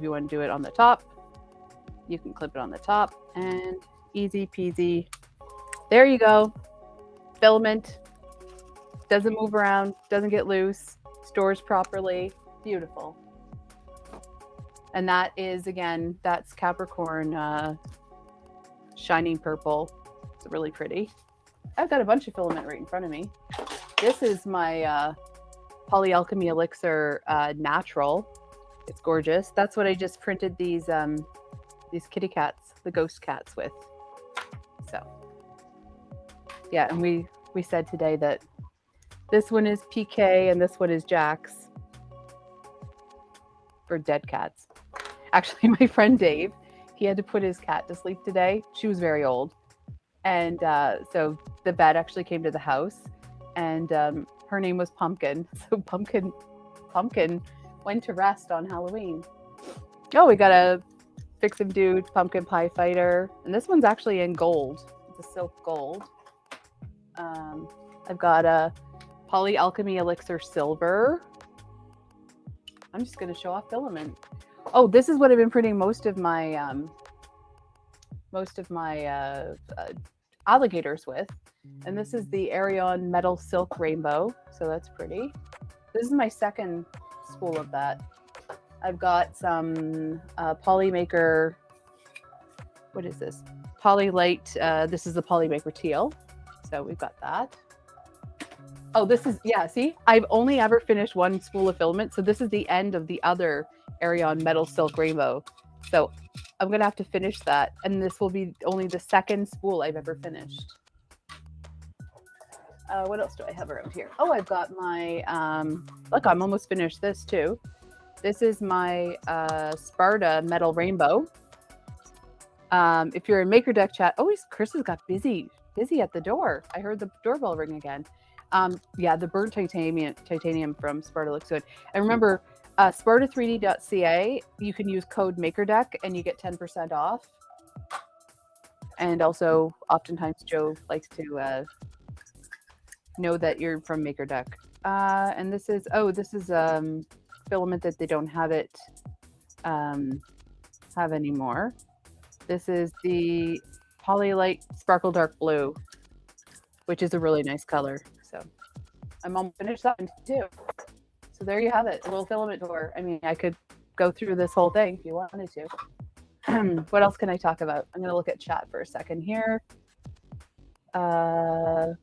want to do it on the top, you can clip it on the top and easy peasy. There you go. Filament doesn't move around, doesn't get loose, stores properly. Beautiful. And that is, again, that's Capricorn shining purple. It's really pretty. I've got a bunch of filament right in front of me. This is my Polyalchemy Elixir Natural. It's gorgeous. That's what I just printed these kitty cats, the ghost cats with. So yeah, and we said today that this one is PK and this one is Jax for dead cats. Actually, my friend Dave, he had to put his cat to sleep today. She was very old. And so the vet actually came to the house and her name was Pumpkin. So Pumpkin went to rest on Halloween. Oh, we got a Fix 'em Dude Pumpkin Pie Fighter. And this one's actually in gold. It's a silk gold. I've got a Polyalchemy Elixir Silver. I'm just going to show off filament. Oh, this is what I've been printing most of my alligators with. And this is the Arion Metal Silk Rainbow. So that's pretty. This is my second spool of that. I've got some Polymaker. What is this? Polylite. This is the Polymaker Teal. So we've got that. Oh, this is, yeah, see? I've only ever finished one spool of filament. So this is the end of the other Arion Metal Silk Rainbow. So I'm going to have to finish that. And this will be only the second spool I've ever finished. What else do I have around here? Oh, I've got my, look, I'm almost finished this too. This is my Sparta Metal Rainbow. If you're in MakerDeck chat, oh, Chris has got busy at the door. I heard the doorbell ring again. Yeah, the burnt titanium from Sparta looks good. And remember, Sparta3D.ca, you can use code MakerDeck and you get 10% off. And also, oftentimes, Joe likes to know that you're from MakerDuck. And this is filament that they don't have anymore. This is the Polylite Sparkle Dark Blue, which is a really nice color. So I'm almost finished that one too. So there you have it, a little filament tour. I mean, I could go through this whole thing if you wanted to. What else can I talk about? I'm going to look at chat for a second here. Oh,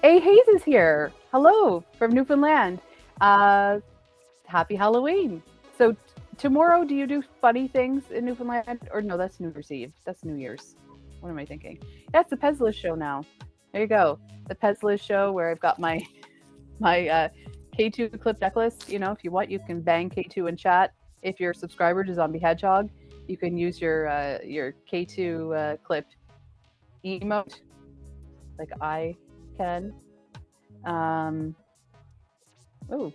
A. Hayes is here. Hello from Newfoundland. Happy Halloween. So tomorrow, do you do funny things in Newfoundland? Or no, that's New Year's Eve. That's New Year's. What am I thinking? Yeah, it's the Pezlish show now. There you go. The Pezlish show where I've got my K2 clip necklace. You know, if you want, you can bang K2 in chat. If you're a subscriber to Zombie Hedgehog, you can use your K2 clip emote, like I can. Oh,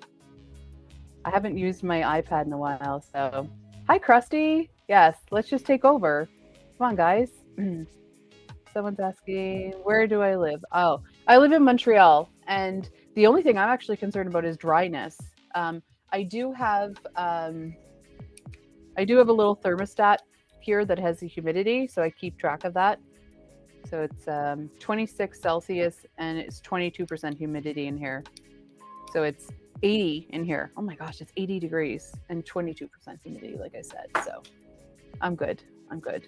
I haven't used my iPad in a while, so hi, Krusty. Yes, let's just take over. Come on, guys. Someone's asking, where do I live? Oh, I live in Montreal, and the only thing I'm actually concerned about is dryness. I do have a little thermostat here that has the humidity, so I keep track of that. So it's 26 Celsius and it's 22% humidity in here. So it's 80 in here. Oh my gosh, it's 80 degrees and 22% humidity, like I said. So I'm good. I'm good.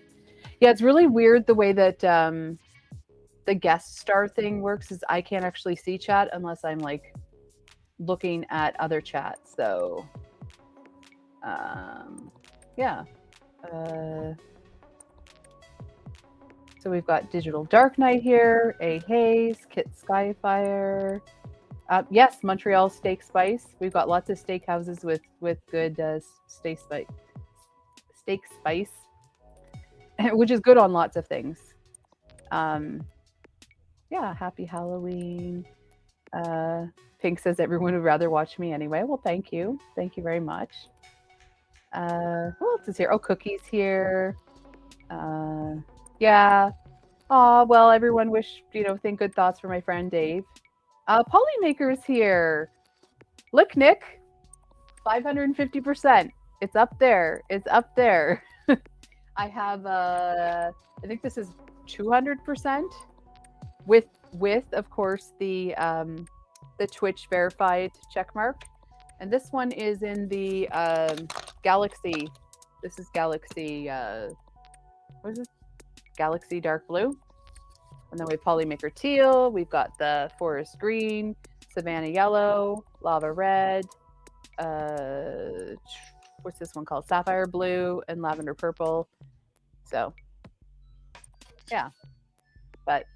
Yeah, it's really weird the way that the guest star thing works is I can't actually see chat unless I'm like looking at other chats. So yeah. So we've got Digital Dark Knight here, A. Hayes, Kit Skyfire. Yes, Montreal Steak Spice. We've got lots of steak houses with good steak spice, which is good on lots of things. Yeah, happy Halloween. Pink says everyone would rather watch me anyway. Well, thank you. Thank you very much. Who else is here? Oh, Cookie's here. Yeah. Oh, well, everyone think good thoughts for my friend Dave. Polymaker's here. Look, Nick, 550%. It's up there. It's up there. I have, I think this is 200% with, of course, the Twitch verified check mark. And this one is in the Galaxy. This is Galaxy, what is this? Galaxy Dark Blue. And then we have Polymaker Teal. We've got the Forest Green, Savannah Yellow, Lava Red. What's this one called? Sapphire Blue and Lavender Purple. So, yeah. But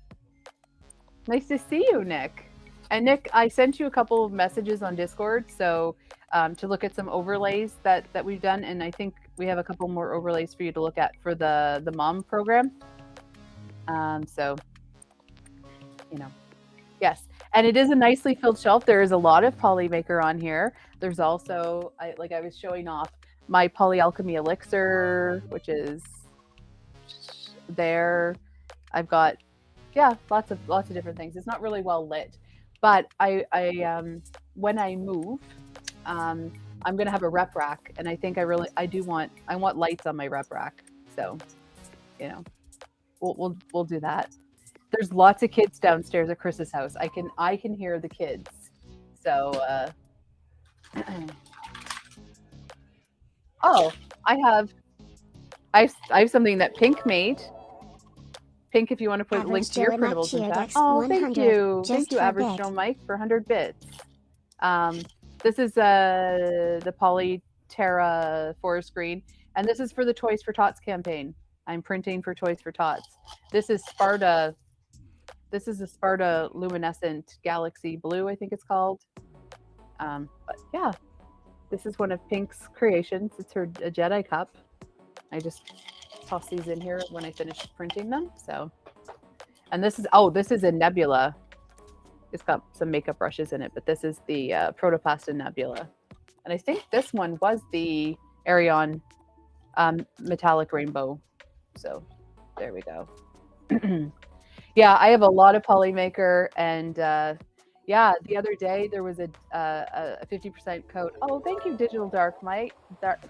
nice to see you, Nick. And Nick, I sent you a couple of messages on Discord, so to look at some overlays that we've done, and I think we have a couple more overlays for you to look at for the mom program. So, yes, and it is a nicely filled shelf. There is a lot of Polymaker on here. There's also, I was showing off my Polyalchemy Elixir, which is there. I've got, yeah, lots of different things. It's not really well lit, but I when I move, I'm gonna have a rep rack, and I think I want lights on my rep rack. So, we'll do that. There's lots of kids downstairs at Chris's house. I can hear the kids. So, oh, I have something that Pink made. Pink, if you want to put a link to your printables in chat. Oh, thank you. Thank you, Average Joe Mike, for 100 bits. This is the Polyterra Forest Green, and this is for the Toys for Tots campaign. I'm printing for Toys for Tots. This is Sparta. This is the Sparta Luminescent Galaxy Blue, I think it's called. But yeah, this is one of Pink's creations. It's a Jedi cup. I just toss these in here when I finish printing them. So, and this is a Nebula. It's got some makeup brushes in it, but this is the Protoplasma Nebula. And I think this one was the Arion metallic rainbow. So there we go. Yeah, I have a lot of Polymaker, and yeah, the other day there was a 50% code. Oh, thank you, Digital Dark Knight. The Dark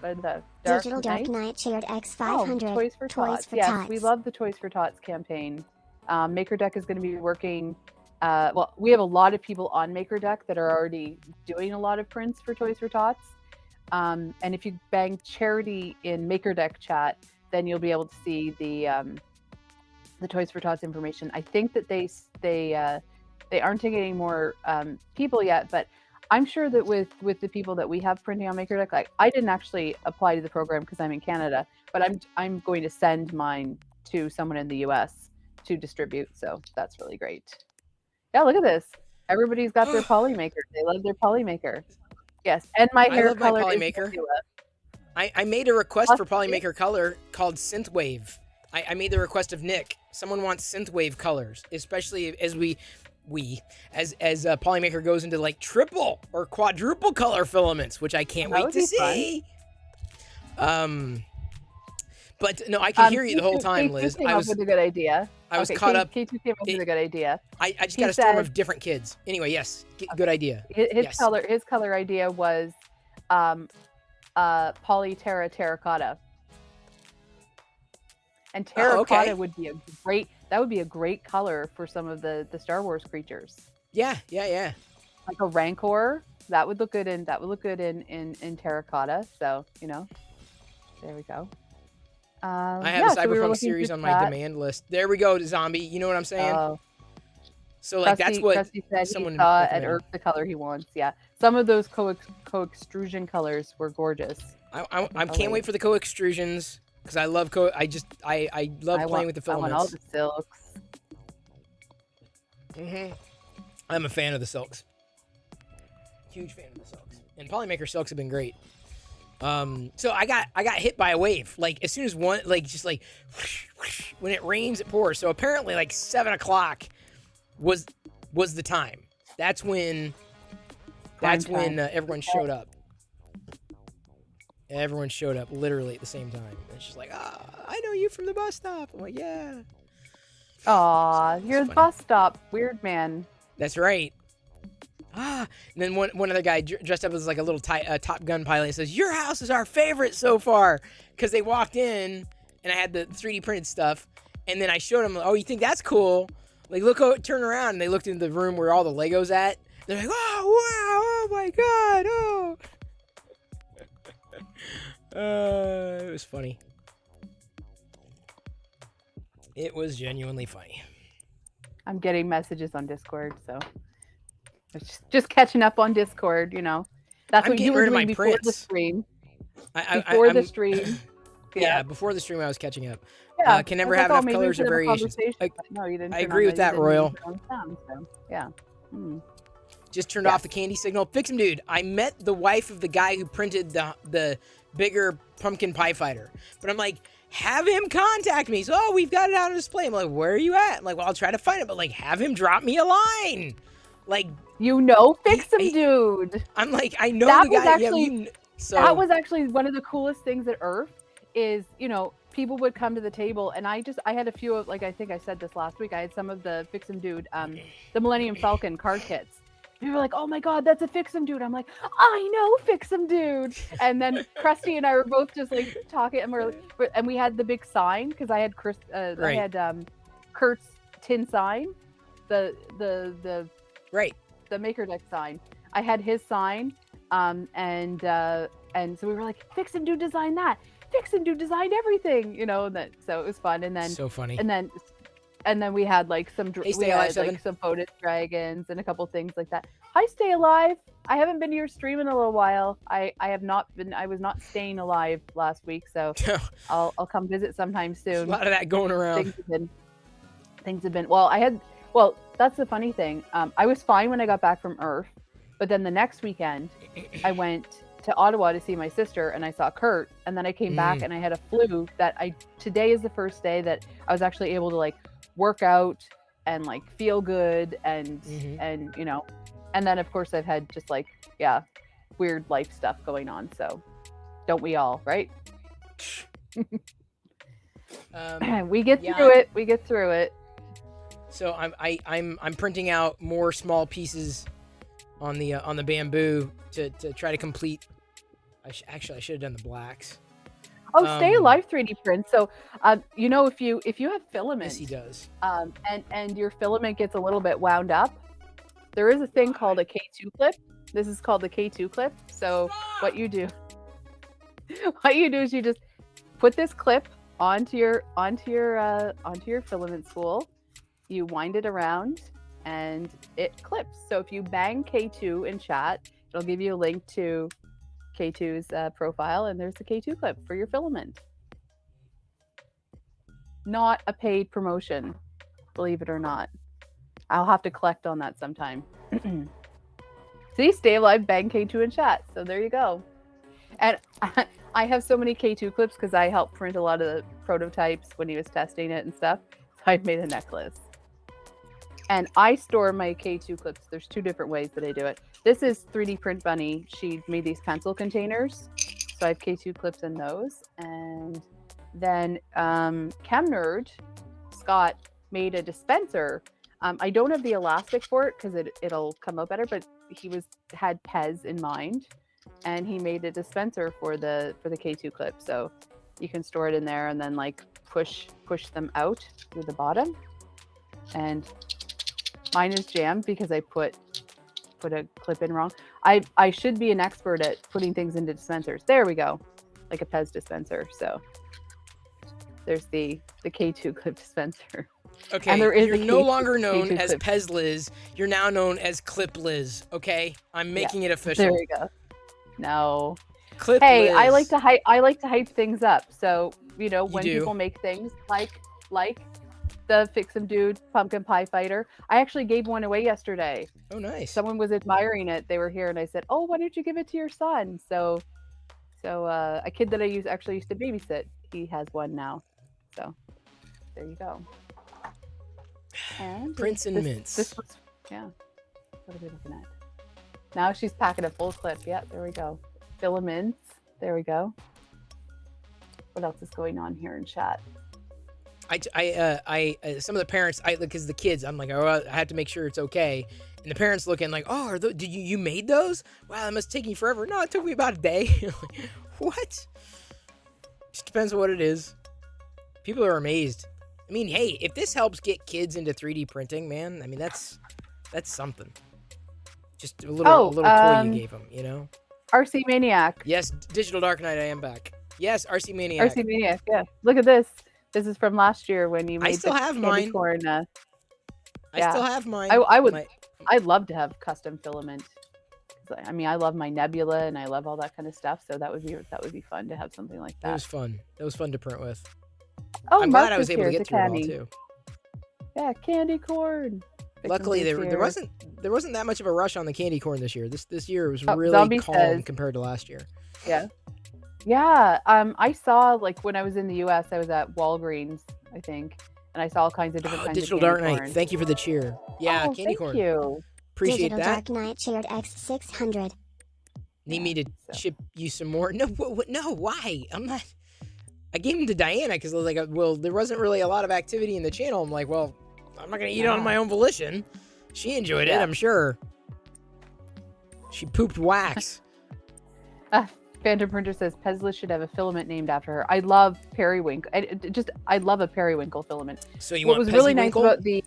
Digital Dark Knight. Knight shared Oh, X500. Toys for Toys Tots. for Yes, Tots. we love the Toys for Tots campaign. MakerDeck is going to be working. Well, we have a lot of people on MakerDeck that are already doing a lot of prints for Toys for Tots. And if you bang charity in MakerDeck chat, then you'll be able to see the Toys for Tots information. I think that they aren't taking any more people yet, but I'm sure that with the people that we have printing on MakerDeck, like I didn't actually apply to the program because I'm in Canada, but I'm going to send mine to someone in the US to distribute. So that's really great. Yeah, look at this. Everybody's got their Polymaker. They love their Polymaker. Yes, and my I hair love my color is Polymaker. Nebula. I made a request for Possibly. Polymaker color called Synthwave. I made the request of Nick. Someone wants Synthwave colors, especially as as Polymaker goes into like triple or quadruple color filaments, which I can't That wait would to be fun. see. But no, I could hear you the whole K2 time, K2 Liz. came up with a good idea. I was Okay, caught up. K2 came up with a good idea. I just He got a storm said- of different kids. Anyway, yes, good idea. His Yes. color idea was Polyterra terracotta. And Oh, okay. terracotta would be a great color for some of the Star Wars creatures. Yeah. Like a Rancor, that would look good in terracotta. So, there we go. I have a so we were Cyberpunk looking series through on my chat. demand list. There we go, Zombie. You know what I'm saying? So like that's Krusty- what Krusty said someone he saw at recommended. Earth the color he wants. Yeah, some of those co-extrusion colors were gorgeous. I can't wait for the co-extrusions because I love I love playing with the I want all filaments. the silks. I'm a fan of the silks. Huge fan of the silks. And Polymaker silks have been great. So I got hit by a wave. Like as soon as one when it rains, it pours. So apparently like 7:00 was the time. That's when everyone showed up. Everyone showed up literally at the same time. And it's just like, I know you from the bus stop. I'm like, yeah. Aw, you're funny. the bus stop, weird man. That's right. And then one other guy dressed up as like a little Top Gun pilot and says, your house is our favorite so far. Because they walked in and I had the 3D printed stuff. And then I showed them, oh, you think that's cool? Like, turn around. And they looked into the room where all the Legos at. They're like, oh, wow, oh my God, oh. It was funny. It was genuinely funny. I'm getting messages on Discord, so it's just catching up on Discord. That's I'm what you getting were rid of doing my before the prints. stream. I'm- The stream. Yeah, before the stream I was catching up. Yeah, Can never I was have like, enough maybe we colors or should have a variations. conversation, but no, you didn't. I turn agree on with the- that, you didn't Royal. turn on sound, so, yeah. Just turned off the candy signal. Fix him, dude. I met the wife of the guy who printed the bigger pumpkin pie fighter. But I'm like, have him contact me. So, we've got it out on display. I'm like, where are you at? I'm like, well, I'll try to find it. But like, have him drop me a line. Like, Fix him, dude. I'm like, I know That the guy. was actually- That was actually one of the coolest things at Earth is, people would come to the table and I had a few of, like, I think I said this last week, I had some of the Fix 'em Dude, the Millennium Falcon card kits. People were like, oh my God, that's a Fix 'em Dude. I'm like, I know Fix 'em Dude. And then Krusty and I were both just like talking and we had the big sign because I had I had Kurt's tin sign, the right. the MakerDeck sign. I had his sign, and so we were like, Fix 'em Dude designed that. Fix 'em Dude designed everything, so it was fun. And then So funny. and then we had like some Hey, Stay Alive 7. like some Photos dragons and a couple things like that. Hi, Stay Alive. I haven't been to your stream in a little while. I was not staying alive last week, so I'll come visit sometime There's a soon. lot of that going around. Things have been that's the funny thing. I was fine when I got back from Earth, but then the next weekend I went to Ottawa to see my sister and I saw Kurt, and then I came back and I had a flu today is the first day that I was actually able to like work out and like feel good and and then of course I've had just like weird life stuff going on, so don't we all, right? We get through it. So I'm printing out more small pieces on the bamboo to try to complete. Actually, I should have done the blacks. Oh, Stay Um, Alive 3D print. So, if you have filament, Yes, he does. and your filament gets a little bit wound up, there is a thing called a K2 clip. This is called the K2 clip. So what you do, what you do is you just put this clip onto your filament spool. You wind it around, and it clips. So if you bang K2 in chat, it'll give you a link to K2's profile, and there's the K2 clip for your filament. Not a paid promotion, believe it or not. I'll have to collect on that sometime. See, Stay Alive, bang K2 in chat. So there you go. And I have so many K2 clips because I helped print a lot of the prototypes when he was testing it and stuff. So I made a necklace. And I store my K2 clips. There's two different ways that I do it. This is 3D Print Bunny. She made these pencil containers. So I have K2 clips in those. And then ChemNerd, Scott, made a dispenser. I don't have the elastic for it because it'll come out better, but he had Pez in mind, and he made a dispenser for the K2 clip. So you can store it in there and then like push them out through the bottom. And mine is jammed because I put a clip in wrong. I should be an expert at putting things into dispensers. There we go, like a Pez dispenser. So there's the K2 clip dispenser. Okay, And there is you're a no K2 longer known K2 as clip. Pez Liz. You're now known as Clip Liz. Okay, I'm making it official. There we go. No. Clip Hey, Liz. I like to hype things up. So, when do. people make things like the Fix 'em Dude pumpkin pie fighter. I actually gave one away yesterday. Oh, nice. Someone was admiring it. They were here and I said, "Oh, why don't you give it to your son?" So a kid that I used to babysit, he has one now. So there you go. And Prince and Mints. This was, yeah. What are we looking at? Now she's packing a full clip. Yeah, there we go. Filaments. There we go. What else is going on here in chat? Some of the parents, because the kids, I'm like, oh, I have to make sure it's okay. And the parents looking like, oh, did you made those? Wow, that must take you forever. No, it took me about a day. What? Just depends on what it is. People are amazed. I mean, hey, if this helps get kids into 3D printing, man, I mean, that's something. Just a little toy you gave them, RC Maniac. Yes, Digital Dark Knight, I am back. Yes, RC Maniac. RC Maniac, yeah. Look at this. This is from last year when you made I still have candy mine. corn. I still have mine. I'd love to have custom filament. I mean, I love my Nebula and I love all that kind of stuff. So that would be fun to have something like that. It was fun. That was fun to print with. Oh, I'm Mark glad I was able to here, get through it all Candy. too. Yeah, candy corn. Luckily, there here. wasn't that much of a rush on the candy corn this year. This year was Oh, really Zombie calm says- compared to last year. Yeah. Yeah. I saw, like, when I was in the US, I was at Walgreens, I think, and I saw all kinds of different kinds Digital of candy Dark Knight, corn. thank you for the cheer. Yeah, Oh, candy thank corn. you. Appreciate Digital that. Dark Knight cheered X600. Need me to so. ship you some more? No, no. Why? I'm not. I gave them to Diana because I was like, well, there wasn't really a lot of activity in the channel. I'm like, well, I'm not gonna eat it on my own volition. She enjoyed it, I'm sure. She pooped wax. Phantom Printer says Pezla should have a filament named after her. I love periwinkle. I love a periwinkle filament. So you What want was really nice Pezziwinkle? about the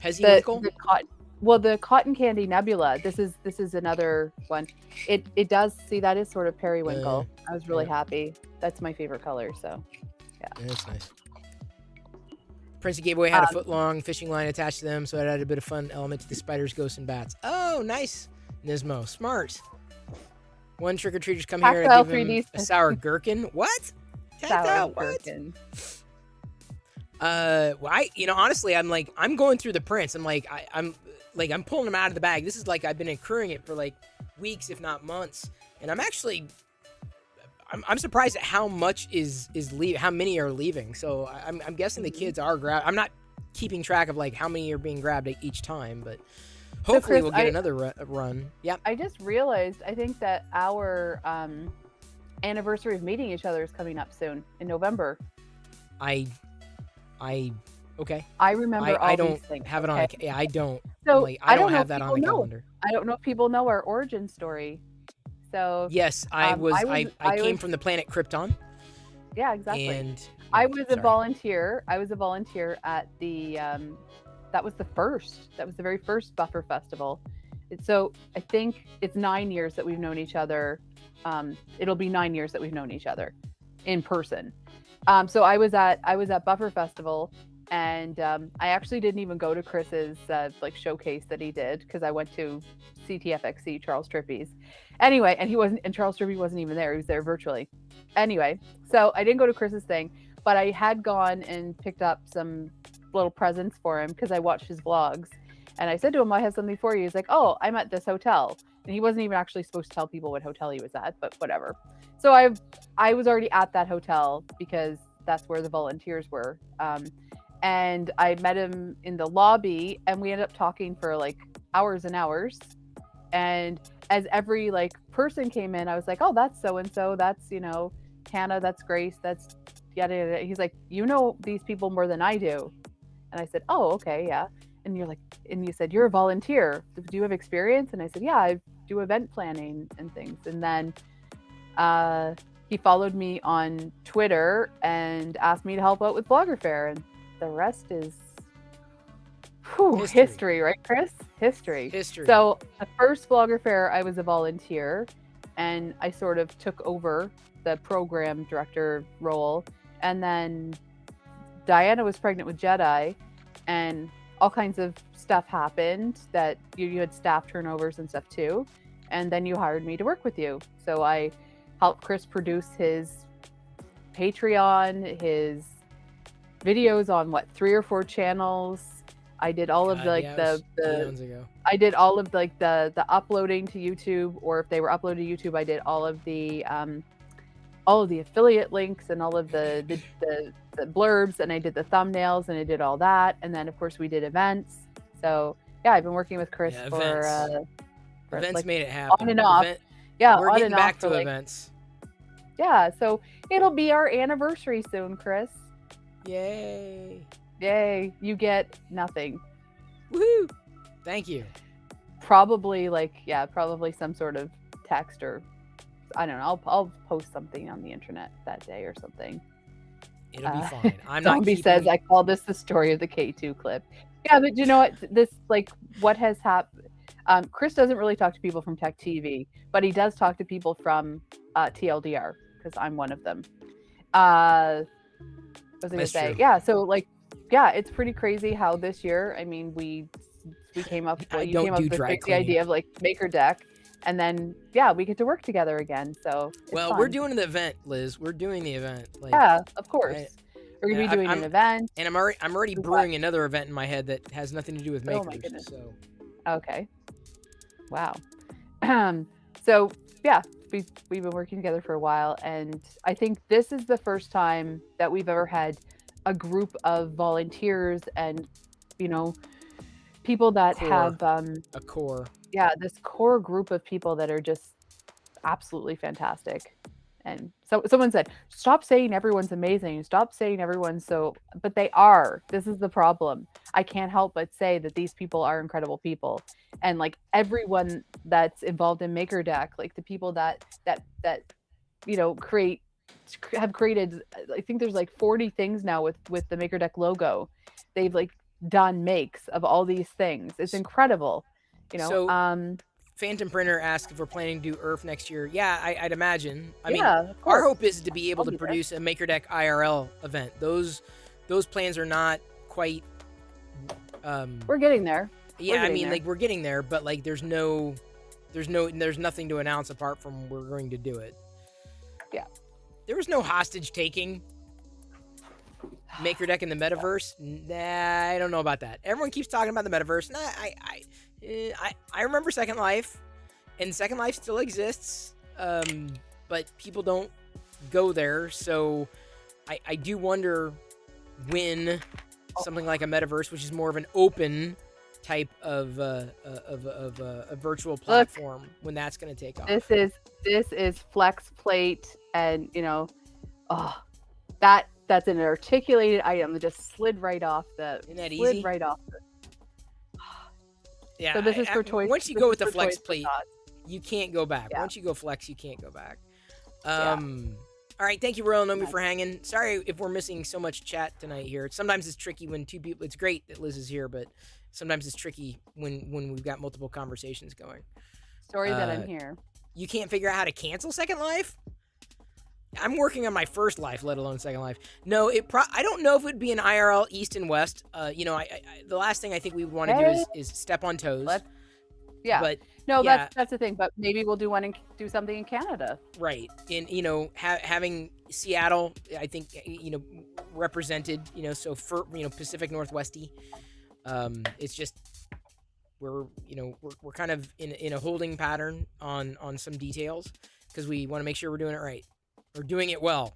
Pezziwinkle? the cotton candy nebula. This is another one. It does see that is sort of periwinkle. I was really happy. That's my favorite color. So Yeah, that's nice. Princey gave away had a foot-long fishing line attached to them, so it added a bit of fun element to the spiders, ghosts, and bats. Oh, nice, Nismo. Smart. One trick-or-treaters come here and I Tactile give him 3D a sour gherkin. What? Tactile, what? gherkin. Honestly, I'm going through the prints. I'm pulling them out of the bag. This is like I've been accruing it for like weeks, if not months, and I'm surprised at how much is leaving, how many are leaving. So I'm guessing the kids are grabbed. I'm not keeping track of like how many are being grabbed each time, but hopefully Chris, we'll get another run. Yep. I just realized, I think that our anniversary of meeting each other is coming up soon in November. I Okay. I remember all I these don't thing, have it on. okay? Yeah, I don't. So, Like, I I don't don't know have if that on people the know. calendar. I don't know if people know our origin story. So, Yes, I I came was from the planet Krypton, yeah, exactly. and I yeah, was a sorry. volunteer. I was a volunteer at the that was the first. That was the very first Buffer Festival. So I think it's 9 years that we've known each other. It'll be 9 years that we've known each other in person. So I was at Buffer Festival, and I actually didn't even go to Chris's like showcase that he did because I went to CTFXC Charles Trippy's. Anyway, and he wasn't, and Charles Trippy wasn't even there. He was there virtually. Anyway, so I didn't go to Chris's thing, but I had gone and picked up some little presents for him because I watched his vlogs. And I said to him, I have something for you. He's like, oh, I'm at this hotel. And he wasn't even actually supposed to tell people what hotel he was at, but whatever. So I was already at that hotel because that's where the volunteers were. And I met him in the lobby, and we ended up talking for like hours and hours. And as every like person came in, I was like, oh, that's so and so. That's, Hannah. That's Grace. That's yada yada. He's like, you know these people more than I do. And I said, oh, okay, yeah. And you said, you're a volunteer. Do you have experience? And I said, yeah, I do event planning and things. And then he followed me on Twitter and asked me to help out with Blogger Fair. And the rest is history, right, Chris? History. So the first Blogger Fair, I was a volunteer, and I sort of took over the program director role. And then Diana was pregnant with Jedi, and all kinds of stuff happened that you had staff turnovers and stuff too. And then you hired me to work with you. So I helped Chris produce his Patreon, his videos on 3 or 4 channels. I did all of I did all of like the uploading to YouTube, or if they were uploaded to YouTube, I did all of the affiliate links and all of the blurbs, and I did the thumbnails, and I did all that. And then of course we did events. So yeah, I've been working with Chris for events like, made it happen. On and off. We're getting back to events. Yeah, so it'll be our anniversary soon, Chris. Yay. You get nothing. Woohoo. Thank you. Probably some sort of text, or I don't know. I'll post something on the internet that day or something. It'll be fine. I'm Zombie says, I call this the story of the K2 clip. Yeah, but you know what? This, like, what has happened? Chris doesn't really talk to people from Tech TV, but he does talk to people from TLDR, because I'm one of them. What was I going to say? True. Yeah, so, like, yeah, it's pretty crazy how this year, I mean, we came up with the idea of, like, Maker Deck. And then, yeah, we get to work together again. So, fun. We're doing the event, Liz. We're doing the event. Like, yeah, of course. We're gonna be doing an event. And I'm already brewing another event in my head that has nothing to do with makers. Oh my goodness. So. Okay. Wow. So yeah, we've been working together for a while, and I think this is the first time that we've ever had a group of volunteers and, people that have a core. Yeah, this core group of people that are just absolutely fantastic. And so someone said, stop saying everyone's amazing. Stop saying everyone's so, but they are. This is the problem. I can't help but say that these people are incredible people. And like everyone that's involved in Maker Deck, like the people that have created, I think there's like 40 things now with the Maker Deck logo. They've like done makes of all these things. It's incredible. Phantom Printer asked if we're planning to do ERF next year. Yeah, I'd imagine. I mean, of course. Our hope is to be able to produce a Maker Deck IRL event. Those plans are not quite. We're getting there. Yeah, we're getting there, but like, there's nothing to announce apart from we're going to do it. Yeah. There was no hostage taking. Maker Deck in the metaverse? Nah, I don't know about that. Everyone keeps talking about the metaverse. Nah, I remember Second Life, and Second Life still exists, but people don't go there. So I do wonder when something like a metaverse, which is more of an open type of a virtual platform, when that's going to take off. This is Flex Plate, and that that's an articulated item that just slid right off the. Isn't that slid easy? right off the. Yeah. So this is for toys. Once you this go is with the for flex Toys for plate, Tots. you can't go back. Yeah. Once you go flex, you can't go back. Yeah. All right, thank you, Royal Nomi, Nice. for hanging. Sorry if we're missing so much chat tonight here. Sometimes it's tricky when two people. It's great that Liz is here, but sometimes it's tricky when we've got multiple conversations going. Sorry that I'm here. You can't figure out how to cancel Second Life? I'm working on my first life, let alone Second Life. No, I don't know if it would be an IRL East and West. The last thing I think we would want to do is step on toes. Yeah. But No, yeah. that's the thing. But maybe we'll do something in Canada. right. In having Seattle, I think represented. So for Pacific Northwesty, it's just we're kind of in a holding pattern on some details because we want to make sure we're doing it right. We're doing it well.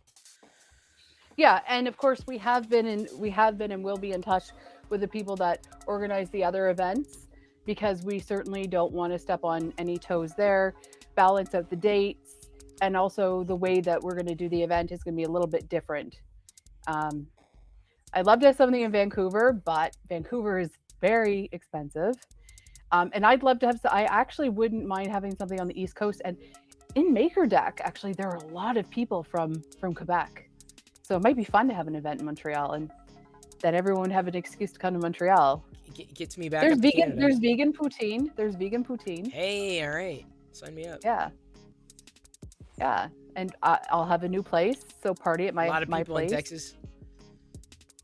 Yeah, and of course we have been and will be in touch with the people that organize the other events because we certainly don't want to step on any toes there, balance out the dates, and also the way that we're going to do the event is going to be a little bit different. I'd love to have something in Vancouver, but Vancouver is very expensive. And I'd love to have. I actually wouldn't mind having something on the East Coast and in Maker Deck. Actually, there are a lot of people from Quebec, so it might be fun to have an event in Montreal, and that everyone would have an excuse to come to Montreal. It gets me back. There's up to vegan. Canada. There's vegan poutine. There's vegan poutine. Hey, all right, sign me up. Yeah. Yeah, and I'll have a new place. So party at my A lot of my people place. in Texas.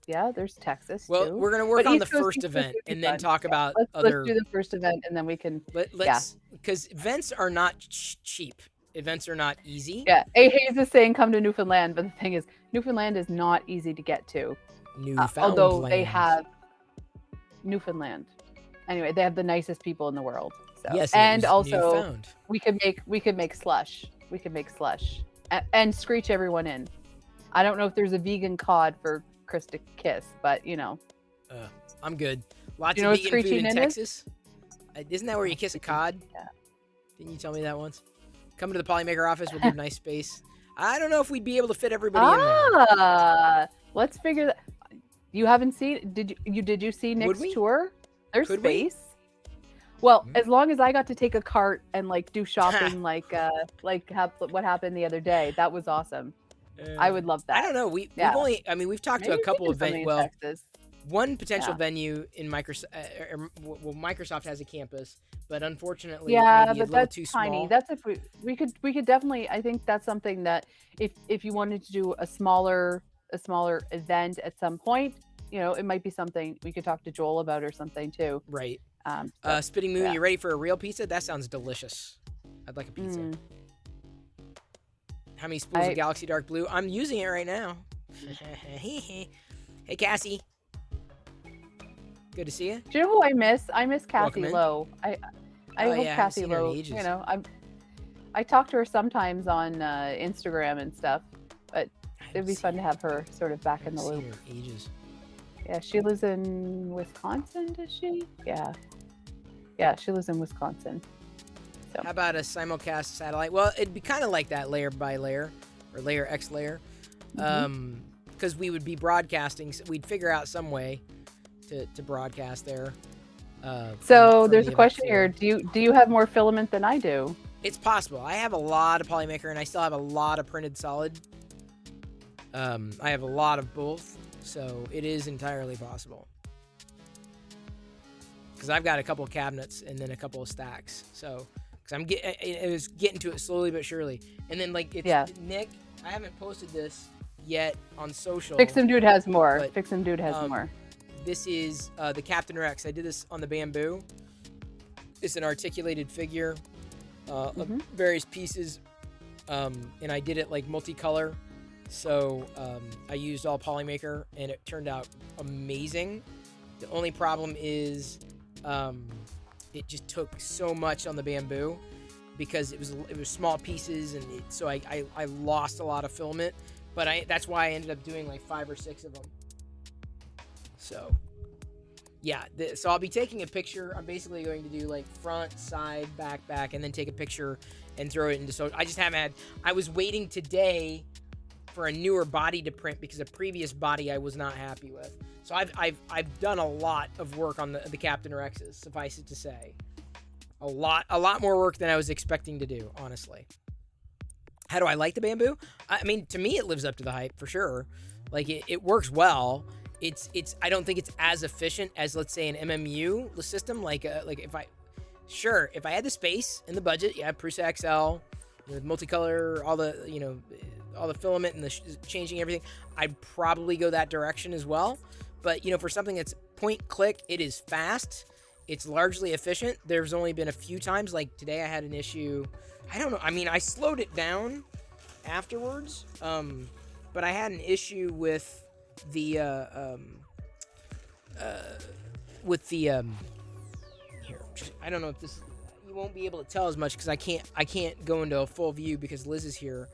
Yeah, there's Texas Well, too. we're gonna work But on the East Coast first would event be and then fun. talk about Let's other. do the first event and then we can. Let's because events are not cheap. Events are not easy. Yeah, A Hayes is saying come to Newfoundland, but the thing is, Newfoundland is not easy to get to. Newfoundland. Although they have Newfoundland. Anyway, they have the nicest people in the world. So. Yes, it and was also Newfound. we could make slush. We could make slush and screech everyone in. I don't know if there's a vegan cod for Chris to kiss, but I'm good. Lots You know of what vegan food screeching in in is? Texas. Isn't that where you kiss a cod? Yeah. Didn't you tell me that once? Come to the Polymaker office. We'll do a nice space. I don't know if we'd be able to fit everybody in there. Let's figure that. You haven't seen? Did you see Nick's we? tour? There's Could we? space. Well, Hmm. as long as I got to take a cart and do shopping, what happened the other day, that was awesome. I would love that. I don't know. We've Yeah. we've talked to Maybe a couple we of can do something in Well, Texas. one potential Yeah. venue in Microsoft. Microsoft has a campus, but unfortunately, Yeah, maybe but a little that's too tiny. small. That's if we could definitely. I think that's something that if you wanted to do a smaller event at some point, it might be something we could talk to Joel about or something too. Right. So, Spitting Moon, yeah. you ready for a real pizza? That sounds delicious. I'd like a pizza. mm, How many spools of Galaxy Dark Blue? I'm using it right now. Hey, Cassie. Good to see you. do you know who I miss? I miss Welcome Kathy in. Lowe. I Oh, hope yeah, I haven't Kathy seen her in Lowe. ages. I talk to her sometimes on Instagram and stuff, but it'd be fun to have her sort of back in the loop. Ages. Yeah, she lives in Wisconsin, does she? Yeah, she lives in Wisconsin. So How about a simulcast satellite? Well, it'd be kind of like that layer by layer, or layer X layer, because we would be broadcasting. So we'd figure out some way to broadcast there. So from there's the a event question floor. here. Do you have more filament than I do? It's possible. I have a lot of Polymaker, and I still have a lot of printed solid. I have a lot of both, so it is entirely possible. Because I've got a couple of cabinets and then a couple of stacks. So, because it was getting to it slowly but surely. And then Nick, I haven't posted this yet on social. Fixin' Dude has more. But, Fixin' Dude has more. This is the Captain Rex. I did this on the bamboo. It's an articulated figure of various pieces, and I did it like multicolor. So I used all Polymaker, and it turned out amazing. The only problem is it just took so much on the bamboo because it was small pieces, and so I lost a lot of filament. But that's why I ended up doing like 5 or 6 of them. So, yeah. So I'll be taking a picture. I'm basically going to do like front, side, back, and then take a picture and throw it into social. I just haven't had. I was waiting today for a newer body to print because a previous body I was not happy with. So I've done a lot of work on the Captain Rexes, suffice it to say. A lot more work than I was expecting to do, honestly. How do I like the Bamboo? I mean, to me, it lives up to the hype for sure. Like it works well. It's I don't think it's as efficient as, let's say, an MMU system. Like if I had the space and the budget, yeah, Prusa XL with multicolor, all the filament and the changing everything, I'd probably go that direction as well. But for something that's point click, it is fast. It's largely efficient. There's only been a few times, like today I had an issue. I don't know. I mean, I slowed it down afterwards, but I had an issue with the here. I don't know if this, you won't be able to tell as much because I can't go into a full view because Liz is here,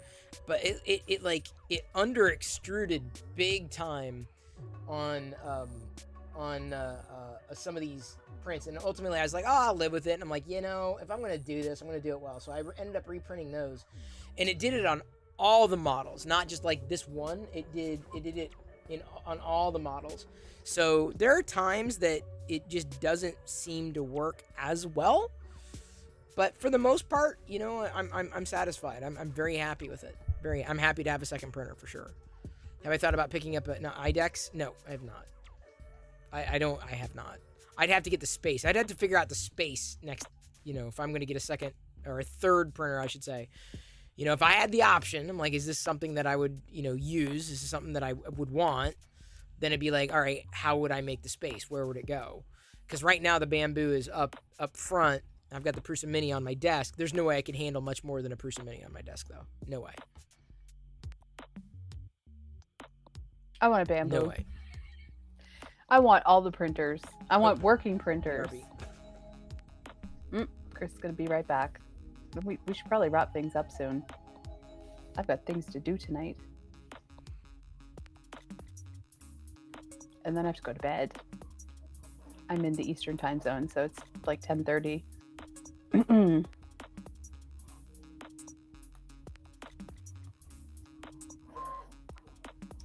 but it under extruded big time on some of these prints, and ultimately I was like, I'll live with it. And I'm like, if I'm gonna do this, I'm gonna do it well. So I ended up reprinting those, and it did it on all the models, not just like this one. It did it on all the models. So there are times that it just doesn't seem to work as well, but for the most part, I'm satisfied. I'm very happy with it. I'm happy to have a second printer for sure. Have I thought about picking up an IDEX? No, I have not. I have not. I'd have to get the space. I'd have to figure out the space next, if I'm going to get a second or a third printer, I should say. If I had the option, I'm like, is this something that I would, use? Is this something that I would want? Then it'd be like, all right, how would I make the space? Where would it go? Because right now the Bamboo is up front. I've got the Prusa Mini on my desk. There's no way I could handle much more than a Prusa Mini on my desk, though. No way. I want a Bamboo. No way. I want all the printers. I want working printers. Chris is going to be right back. We should probably wrap things up soon. I've got things to do tonight. And then I have to go to bed. I'm in the Eastern time zone, so it's like 10:30.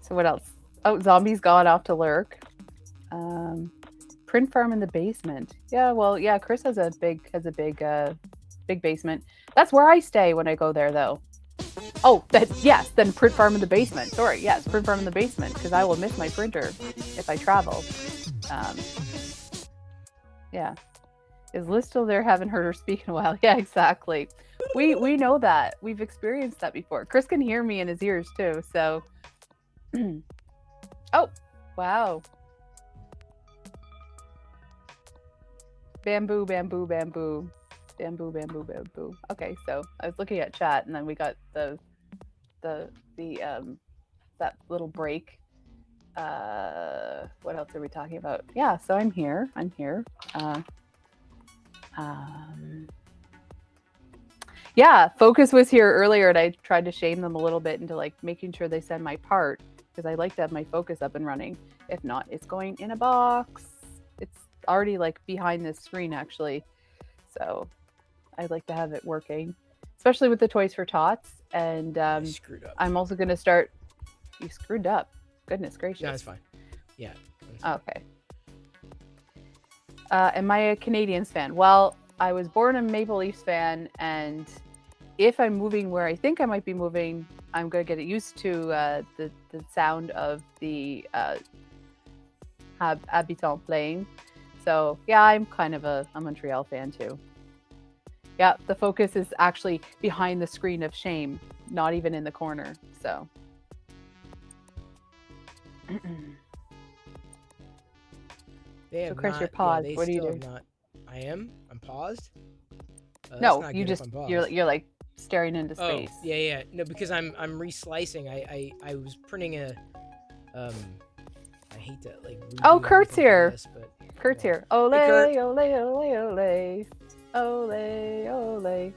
So what else? Oh, Zombie's gone off to lurk. Print farm in the basement. Yeah, well, yeah, Chris has a big basement. That's where I stay when I go there, though. Oh, then print farm in the basement. Sorry, yes, print farm in the basement, because I will miss my printer if I travel. Yeah. Is Liz still there? Haven't heard her speak in a while. Yeah, exactly. We know that. We've experienced that before. Chris can hear me in his ears, too, so... Oh, wow. Bamboo, bamboo, bamboo. Bamboo, bamboo, bamboo. Okay, so I was looking at chat, and then we got the that little break. What else are we talking about? Yeah, so I'm here. Yeah, Focus was here earlier, and I tried to shame them a little bit into like making sure they send my part, because I like to have my Focus up and running. If not, it's going in a box. It's already like behind this screen actually, so I'd like to have it working, especially with the Toys for Tots. And screwed up. I'm also going to start. You screwed up. Goodness gracious. No, it's fine. Yeah. Okay. Am I a Canadiens fan? Well, I was born a Maple Leafs fan, and if I'm moving where I think I might be moving, I'm going to get used to the sound of the Habitant playing. So yeah, I'm kind of a Montreal fan too. Yeah, the Focus is actually behind the screen of shame, not even in the corner. So. So Chris, you're paused. What are you doing? I'm paused. No, you're like staring into space. Oh, yeah. No, because I'm reslicing. I was printing a I hate to like. Oh, Kurt's here. This, but, Kurt's here. Ole, hey, Kurt. Ole.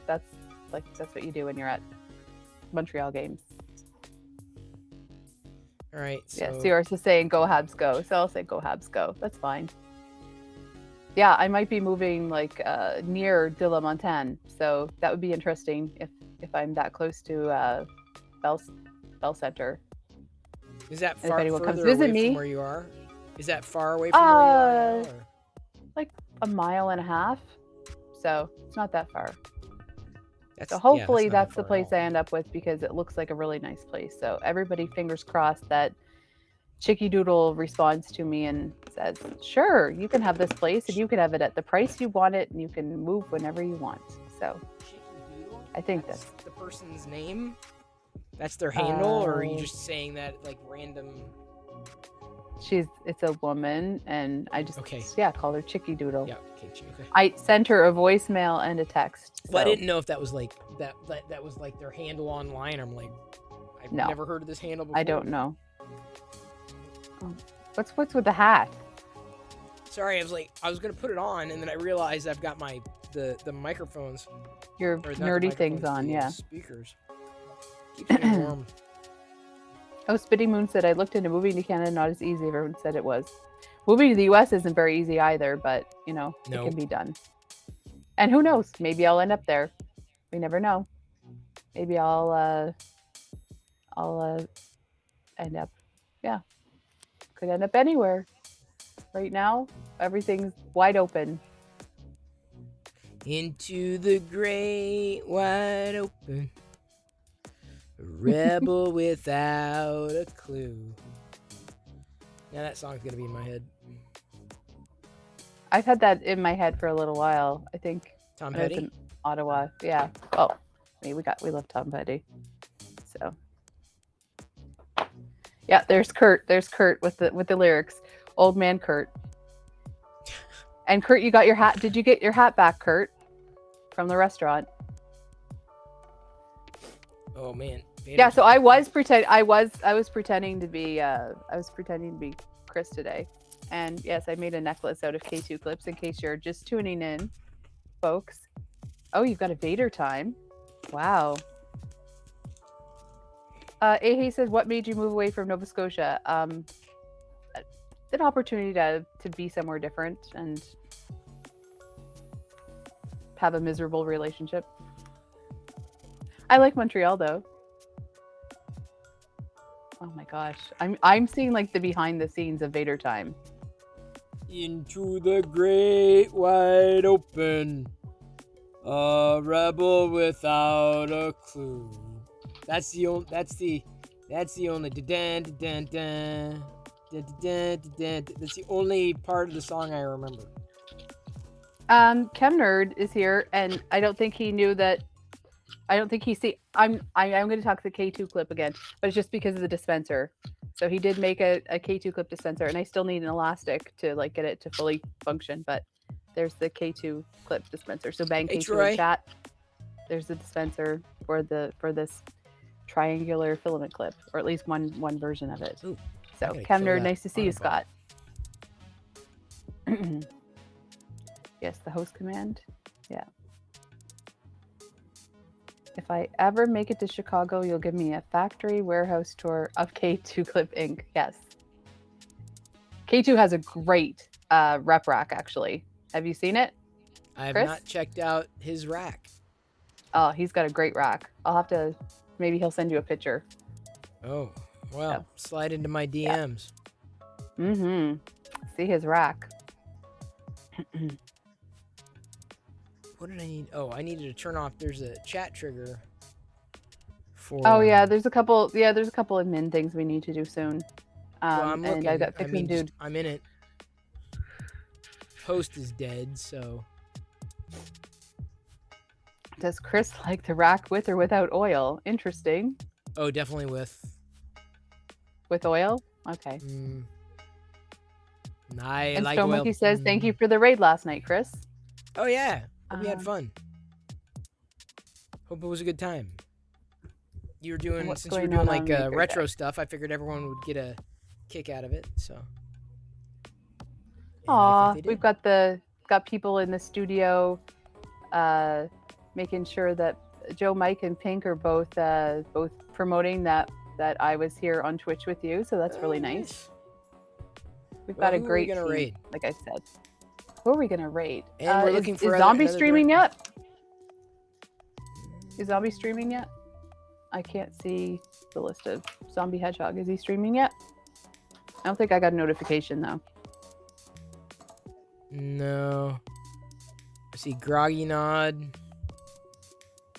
That's what you do when you're at Montreal games. All right. So... Yeah, Sierra's just saying go Habs go. So I'll say go Habs go. That's fine. Yeah, I might be moving like near De La Montagne, so that would be interesting if I'm that close to Bell Center. Is that If far anyone comes further visit away me, from where you are? Is that far away from where you are now? Or? like a mile and a half. So it's not that far. That's, So hopefully not that that's the far at place all. I end up with because it looks like a really nice place. So everybody fingers crossed that Chicky Doodle responds to me and says, "Sure, you can have this place and you can have it at the price you want it and you can move whenever you want." So Chicky Doodle? I think That's that's the person's name. That's their handle, or are you uh, just saying that like random? it's a woman and I just Okay. call her Chicky Doodle. Yeah. Okay. Okay. I sent her a voicemail and a text. Well, I so- didn't know if that was like that was like their handle online. I'm like, I've No. never heard of this handle before. I don't know. Oh, what's with the hat? Sorry, I was gonna put it on, and then I realized I've got the microphones. Your Or not the nerdy things microphones, on, the, yeah. Speakers. Keeps me warm. Oh, Spitting Moon said, I looked into moving to Canada, not as easy. Everyone said it was. Moving to the US isn't very easy either, but, it No. can be done. And who knows? Maybe I'll end up there. We never know. Maybe I'll end up, could end up anywhere. Right now, everything's wide open. Into the great wide open. A rebel without a clue. Now that song's gonna be in my head. I've had that in my head for a little while. I think Tom when I was Petty. in Ottawa. Yeah. Oh, we love Tom Petty. So yeah, there's Kurt. There's Kurt with the lyrics. Old man Kurt. And Kurt, you got your hat. Did you get your hat back, Kurt? From the restaurant. Oh man. Yeah, so I was pretending to be Chris today. And yes, I made a necklace out of K2 clips in case you're just tuning in, folks. Oh, you've got a Vader time. Wow. Ahe says, what made you move away from Nova Scotia? An opportunity to be somewhere different and have a miserable relationship. I like Montreal though. Oh my gosh. I'm seeing like the behind the scenes of Vader time. Into the great wide open. A rebel without a clue. That's the only dun, dun, dun, dun, dun, dun, dun. That's the only part of the song I remember. Chemnerd is here and I don't think he knew that. I don't think I'm going to talk the K2 clip again, but it's just because of the dispenser. So he did make a K2 clip dispenser and I still need an elastic to like get it to fully function, but there's the K2 clip dispenser. So bang Hey, K2 Troy. in chat. There's the dispenser for this triangular filament clip, or at least one version of it. Ooh, so I gotta Chemnerd, kill nice to that see you, auto Scott. Yes, the host command. Yeah. If I ever make it to Chicago, you'll give me a factory warehouse tour of K2 Clip Inc. Yes. K2 has a great rep rack, actually. Have you seen it? I have Chris? not checked out his rack. Oh, he's got a great rack. I'll have to, maybe he'll send you a picture. Oh, well, Yeah. slide into my DMs. Mm-hmm. See his rack. What did I need? Oh, I needed to turn off. There's a chat trigger. For. Oh yeah, there's a couple of admin things we need to do soon. Well, I'm and looking. I got I Fixin' mean, Dude. I'm in it. Host is dead, so. Does Chris like the rack with or without oil? Interesting. Oh, definitely with. With oil? Okay. I And like Stone oil. Monkey says, thank you for the raid last night, Chris. Oh yeah, hope you had Um, fun. Hope it was a good time. You were doing what's since you were going doing on like on Maker retro Day? stuff. I figured everyone would get a kick out of it. So. And I Aw, think they we've did. got people in the studio, making sure that Joe, Mike, and Pink are both promoting that I was here on Twitch with you. So that's really nice. We've Well, got a who are we great gonna team, raid? like I said. Who are we gonna raid? And we're looking for is Zombie another streaming director. yet? Is Zombie streaming yet? I can't see the list of Zombie Hedgehog. Is he streaming yet? I don't think I got a notification though. No. I see Groggy Nod.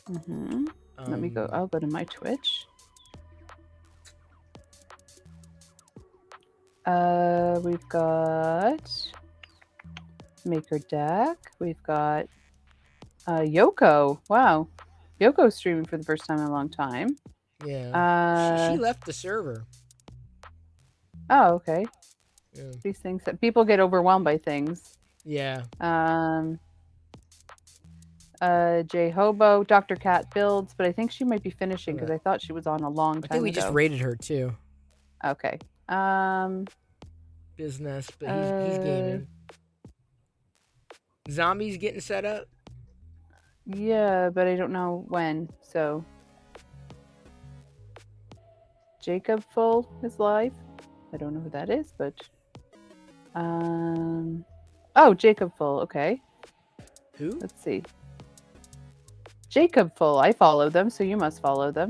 Mm-hmm. Let me go. I'll go to my Twitch. We've got Maker Deck. We've got Yoko. Wow, Yoko's streaming for the first time in a long time. Yeah. She left the server. Oh, okay. Yeah. These things that people get overwhelmed by things. Yeah. J Hobo, Dr. Cat builds, but I think she might be finishing because I thought she was on a long time I think we ago. just rated her too. Okay. Business, but he's gaming. Zombies getting set up. Yeah, but I don't know when. So Jacob Full is live. I don't know who that is, but oh, Jacob Full. Okay. Who? Let's see. Jacob Full. I follow them, so you must follow them.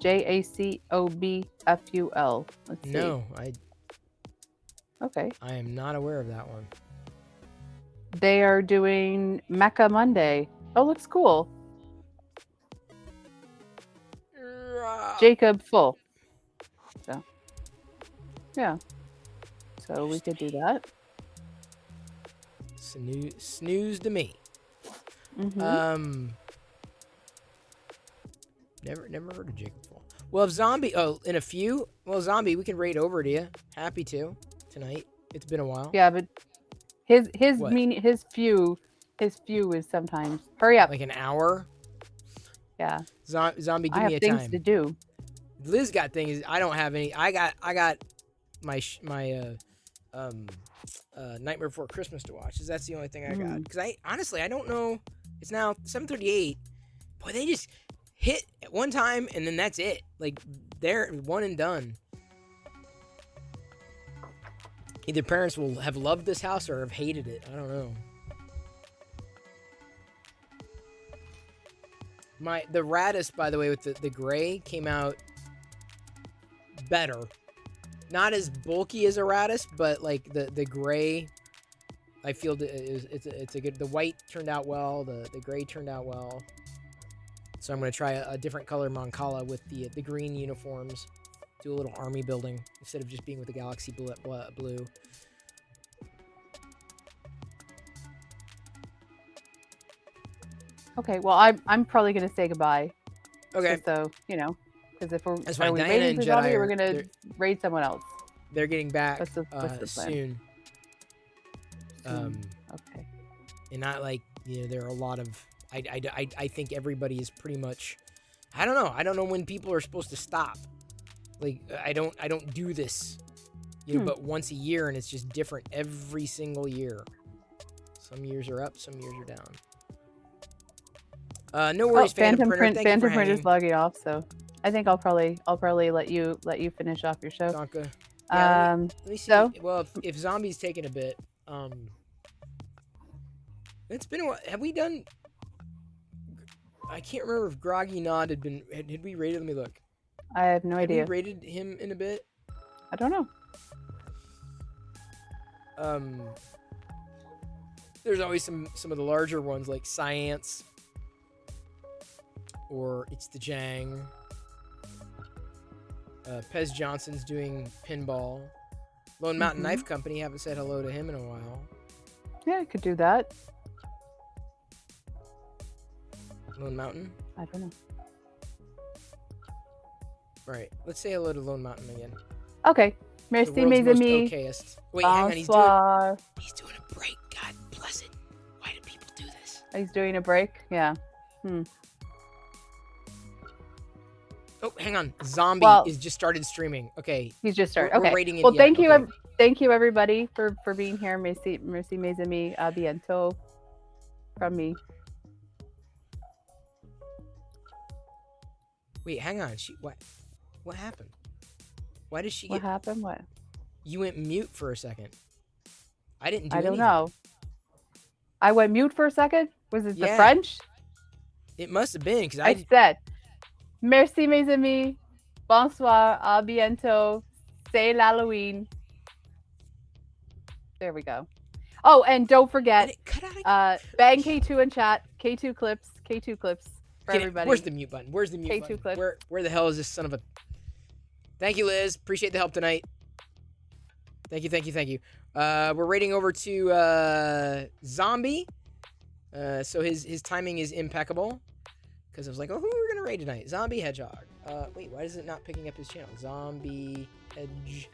JACOBFUL. Let's see. No, Okay. I am not aware of that one. They are doing Mecha Monday. Oh, looks cool. Jacob Full. So, yeah. So we could do that. Snooze to me. Mm-hmm. Never heard of Jacob Full. Well, if Zombie, in a few. Well, Zombie, we can raid over to you. Happy to tonight. It's been a while. Yeah, but his What? few is sometimes. Hurry up. Like an hour. Yeah. Zombie, give I me have a things time. to do. Liz got things. I don't have any. I got my Nightmare Before Christmas to watch. That's the only thing I got. Because I don't know. It's now 7:38. Boy, they just hit at one time and then that's it. Like they're one and done. Either parents will have loved this house or have hated it. I don't know. The Radis, by the way, with the gray came out better. Not as bulky as a Radis, but like the gray, I feel it's a good. The white turned out well. The gray turned out well. So I'm gonna try a different color Mancala with the green uniforms. Do a little army building instead of just being with the Galaxy blue. Okay, well, I'm probably gonna say goodbye. Okay. So because if we're That's fine. are we Diana raiding and for Jedi Zombie, or we're are- gonna they're- raid someone else. They're getting back What's the plan? soon. Okay. And not like there are a lot of. I think everybody is pretty much. I don't know. I don't know when people are supposed to stop. Like I don't do this, but once a year, and it's just different every single year. Some years are up, some years are down. No worries, Phantom Printer. Thank you Phantom for Printer's hanging. logging off, so I think I'll probably let you finish off your show. Donka. Yeah, let me see. So Well, if Zombie's taking a bit, it's been a while. Have we done? I can't remember if Groggy Nod had been. Had we rated? Let me look. I have no idea. We rated him in a bit. I don't know. There's always some of the larger ones like Science, or It's the Jang. Pez Johnson's doing pinball. Lone Mountain Knife Company, haven't said hello to him in a while. Yeah, I could do that. Lone Mountain? I don't know. Right. Let's say hello to Lone Mountain again. Okay. The Merci, world's mes most amis. okayest. Wait, hang on. He's doing a break. God bless it. Why do people do this? He's doing a break? Yeah. Oh, hang on. Zombie is just started streaming. Okay. He's just started. We're Okay. rating it Well, yet. thank you. Okay. Thank you, everybody, for being here. Merci, mes amis. A bientôt. From me. Wait, hang on. What happened? Why did she What happened? What? You went mute for a second. I didn't do I don't anything. know. I went mute for a second. Was it the Yeah. French? It must have been because I said, Merci, mes amis. Bonsoir. A bientôt. C'est l'Halloween. There we go. Oh, and don't And forget, it cut out. bang K2 in chat. K2 clips. K2 clips for Okay, everybody. where's the mute button? Where's the mute K2 button? clip. Where the hell is this son of a? Thank you, Liz. Appreciate the help tonight. Thank you. We're raiding over to Zombie. So his timing is impeccable. Because I was like, oh, who are we gonna raid tonight? Zombie Hedgehog. Wait, why is it not picking up his channel? Zombie Hedge.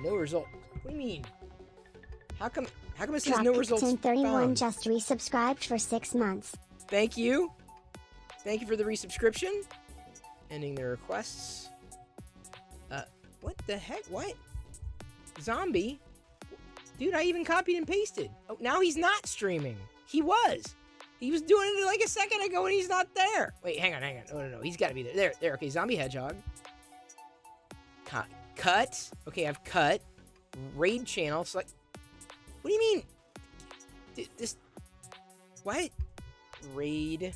No result. What do you mean? How come it says no results 1031 found? just resubscribed for 6 months. Thank you. Thank you for the resubscription. Ending the requests. What the heck? What? Zombie? Dude, I even copied and pasted. Oh, now he's not streaming. He was. He was doing it like a second ago and he's not there. Wait, hang on. No. He's got to be there. There. Okay, Zombie Hedgehog. Cut. Okay, I've cut. Raid channel. Select. What do you mean? This. What? Raid.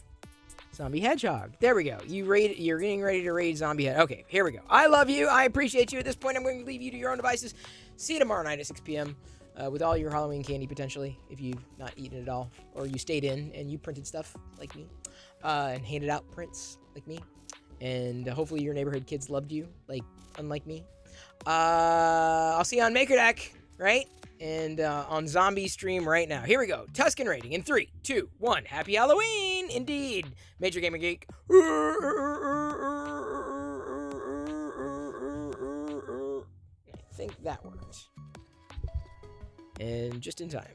Zombie Hedgehog. There we go. You're getting ready to raid Zombie Hedgehog. Okay, here we go. I love you. I appreciate you. At this point, I'm going to leave you to your own devices. See you tomorrow night at 6 p.m. With all your Halloween candy, potentially, if you've not eaten it all. Or you stayed in and you printed stuff, like me. And handed out prints, like me. And hopefully your neighborhood kids loved you, like, unlike me. I'll see you on Maker Deck, right? And on Zombie stream right now. Here we go. Tuscan rating in 3, 2, 1. Happy Halloween, indeed. Major Gamer Geek. I think that worked. And just in time.